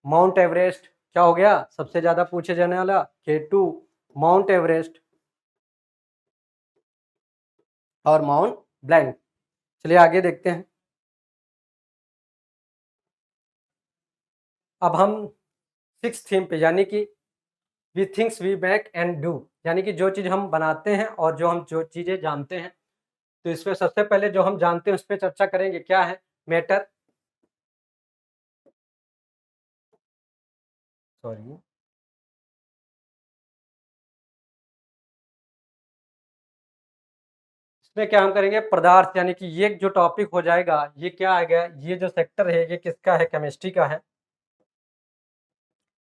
माउंट एवरेस्ट, क्या हो गया सबसे ज़्यादा पूछे जाने वाला, K2, माउंट एवरेस्ट और माउंट ब्लैंक। चलिए आगे देखते हैं। अब हम 6th थीम पे, यानी कि we things we make and do, यानी कि जो चीज़ हम बनाते हैं और जो चीज़ें जानते हैं। तो इसमें सबसे पहले जो हम जानते हैं उस पर चर्चा करेंगे। क्या है, मैटर, सॉरी, इसमें क्या हम करेंगे, पदार्थ, यानी कि ये जो टॉपिक हो जाएगा, ये क्या आएगा, ये जो सेक्टर है ये किसका है, केमिस्ट्री का है।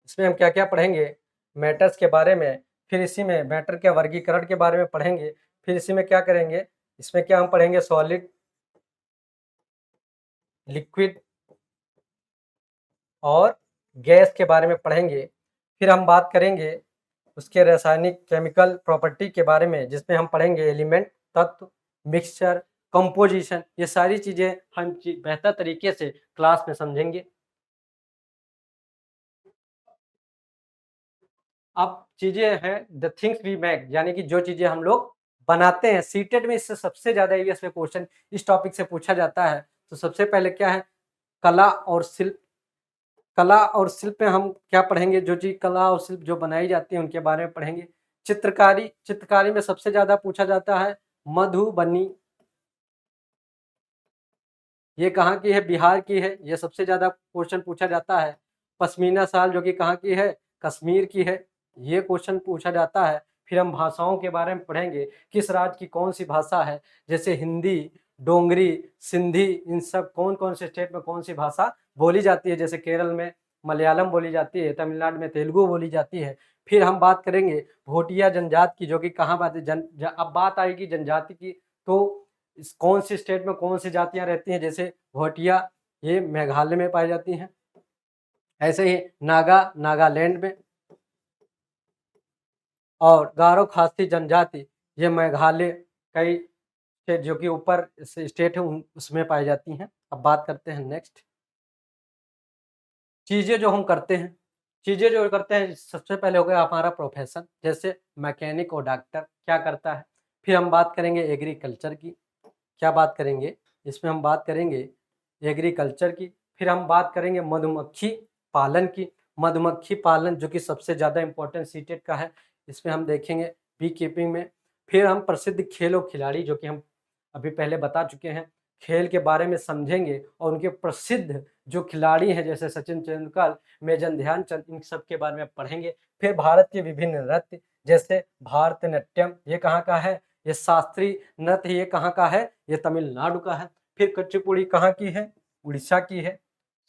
इसमें हम क्या क्या पढ़ेंगे, मैटर्स के बारे में। फिर इसी में मैटर के वर्गीकरण के बारे में पढ़ेंगे। फिर इसी में क्या करेंगे, इसमें क्या हम पढ़ेंगे, सॉलिड, लिक्विड और गैस के बारे में पढ़ेंगे। फिर हम बात करेंगे उसके रासायनिक केमिकल प्रॉपर्टी के बारे में, जिसमें हम पढ़ेंगे एलिमेंट, तत्व, मिक्सचर, कंपोजिशन, ये सारी चीज़ें हम बेहतर तरीके से क्लास में समझेंगे। अब चीज़ें हैं द थिंग्स वी मेक, यानी कि जो चीज़ें हम लोग बनाते हैं। सीटेट में इससे सबसे ज़्यादा ईवीएस में क्वेश्चन इस टॉपिक से पूछा जाता है। तो सबसे पहले क्या है, कला और शिल्प। कला और शिल्प में हम क्या पढ़ेंगे, जो चीज़ कला और शिल्प जो बनाई जाती है उनके बारे में पढ़ेंगे। चित्रकारी, चित्रकारी में सबसे ज़्यादा पूछा जाता है मधुबनी। ये कहाँ की है, बिहार की है, ये सबसे ज़्यादा क्वेश्चन पूछा जाता है। पश्मीना शाल जो कि कहाँ की है, कश्मीर की है, ये क्वेश्चन पूछा जाता है। फिर हम भाषाओं के बारे में पढ़ेंगे, किस राज्य की कौन सी भाषा है, जैसे हिंदी, डोगरी, सिंधी, इन सब कौन-कौन से स्टेट में कौन सी भाषा बोली जाती है। जैसे केरल में मलयालम बोली जाती है, तमिलनाडु में तेलुगु बोली जाती है। फिर हम बात करेंगे भोटिया जनजाति की, जो कि कहाँ बात है अब बात आएगी जनजाति की, तो इस कौन सी स्टेट में कौन सी जातियाँ रहती हैं, जैसे भोटिया ये मेघालय में पाई जाती हैं। ऐसे ही नागा नागालैंड में, और गारो खासी जनजाति ये मेघालय कई स्टेट जो कि ऊपर से स्टेट है उसमें पाई जाती हैं। अब बात करते हैं नेक्स्ट चीज़ें जो हम करते हैं। चीज़ें जो करते हैं, सबसे पहले हो गया हमारा प्रोफेशन, जैसे मैकेनिक और डॉक्टर क्या करता है। फिर हम बात करेंगे एग्रीकल्चर की, क्या बात करेंगे, इसमें हम बात करेंगे एग्रीकल्चर की। फिर हम बात करेंगे मधुमक्खी पालन की, मधुमक्खी पालन जो कि सबसे ज़्यादा इम्पोर्टेंट सीटेट का है, इसमें हम देखेंगे बी कीपिंग में। फिर हम प्रसिद्ध खेल और खिलाड़ी जो कि हम अभी पहले बता चुके हैं, खेल के बारे में समझेंगे और उनके प्रसिद्ध जो खिलाड़ी हैं जैसे सचिन तेंदुलकर, मेजर ध्यानचंद, इन सब के बारे में पढ़ेंगे। फिर भारत के विभिन्न नृत्य, जैसे भारतनाट्यम ये कहाँ का है, ये शास्त्रीय नृत्य ये कहाँ का है, ये तमिलनाडु का है। फिर कुचिपुड़ी कहाँ की है, उड़ीसा की है,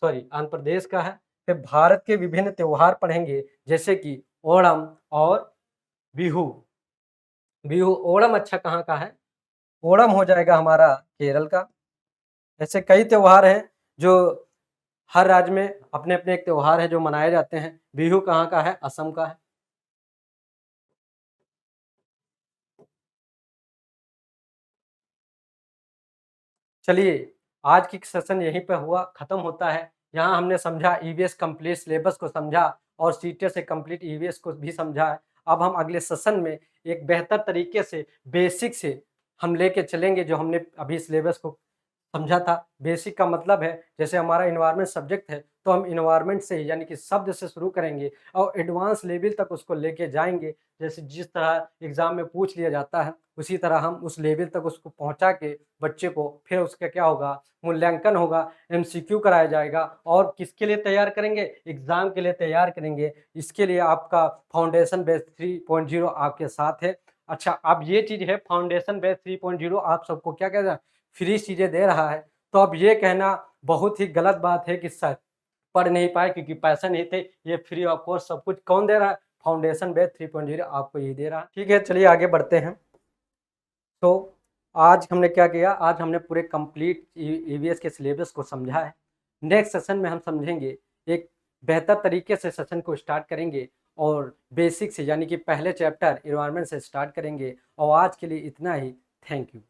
सॉरी आंध्र प्रदेश का है। फिर भारत के विभिन्न त्योहार पढ़ेंगे, जैसे कि ओणम और बिहू। बिहू ओणम अच्छा कहाँ का है, ओणम हो जाएगा हमारा केरल का। ऐसे कई त्योहार हैं जो हर राज्य में अपने-अपने एक त्योहार है जो मनाए जाते हैं। बिहू कहाँ का है, असम का है। चलिए, आज की सेशन यहीं पे हुआ खत्म होता है। यहाँ हमने समझा ईवीएस कंप्लीट सिलेबस को समझा और सीटेट से कंप्लीट ईवीएस को भी समझा है। अब हम अगले सेशन में एक बेहतर तरीके से बेसिक से हम लेके चलेंगे, जो हमने अभी सिलेबस को समझा था। बेसिक का मतलब है जैसे हमारा एनवायरनमेंट सब्जेक्ट है, तो हम एनवायरनमेंट से ही यानी कि शब्द से शुरू करेंगे और एडवांस लेवल तक उसको लेके जाएँगे। जैसे जिस तरह एग्ज़ाम में पूछ लिया जाता है, उसी तरह हम उस लेवल तक उसको पहुँचा के बच्चे को फिर उसका क्या होगा, मूल्यांकन होगा, एमसीक्यू कराया जाएगा और किसके लिए तैयार करेंगे? एग्ज़ाम के लिए तैयार करेंगे। इसके लिए आपका फाउंडेशन बेस 3.0 आपके साथ है। अच्छा, अब ये चीज़ है फाउंडेशन बेस 3.0 आप सबको क्या कह रहा है, फ्री चीज़ें दे रहा है। तो अब ये कहना बहुत ही गलत बात है कि सर पढ़ नहीं पाए क्योंकि पैसे नहीं थे। ये फ्री ऑफ कॉस्ट सब कुछ कौन दे रहा है? फाउंडेशन बेस 3.0 आपको ये दे रहा है। ठीक है, चलिए आगे बढ़ते हैं। तो आज हमने क्या किया, आज हमने पूरे कंप्लीट ईवीएस के सिलेबस को समझा है। नेक्स्ट सेशन में हम समझेंगे, एक बेहतर तरीके से सेशन को स्टार्ट करेंगे और बेसिक से यानी कि पहले चैप्टर एनवायरनमेंट से स्टार्ट करेंगे। और आज के लिए इतना ही। Thank you.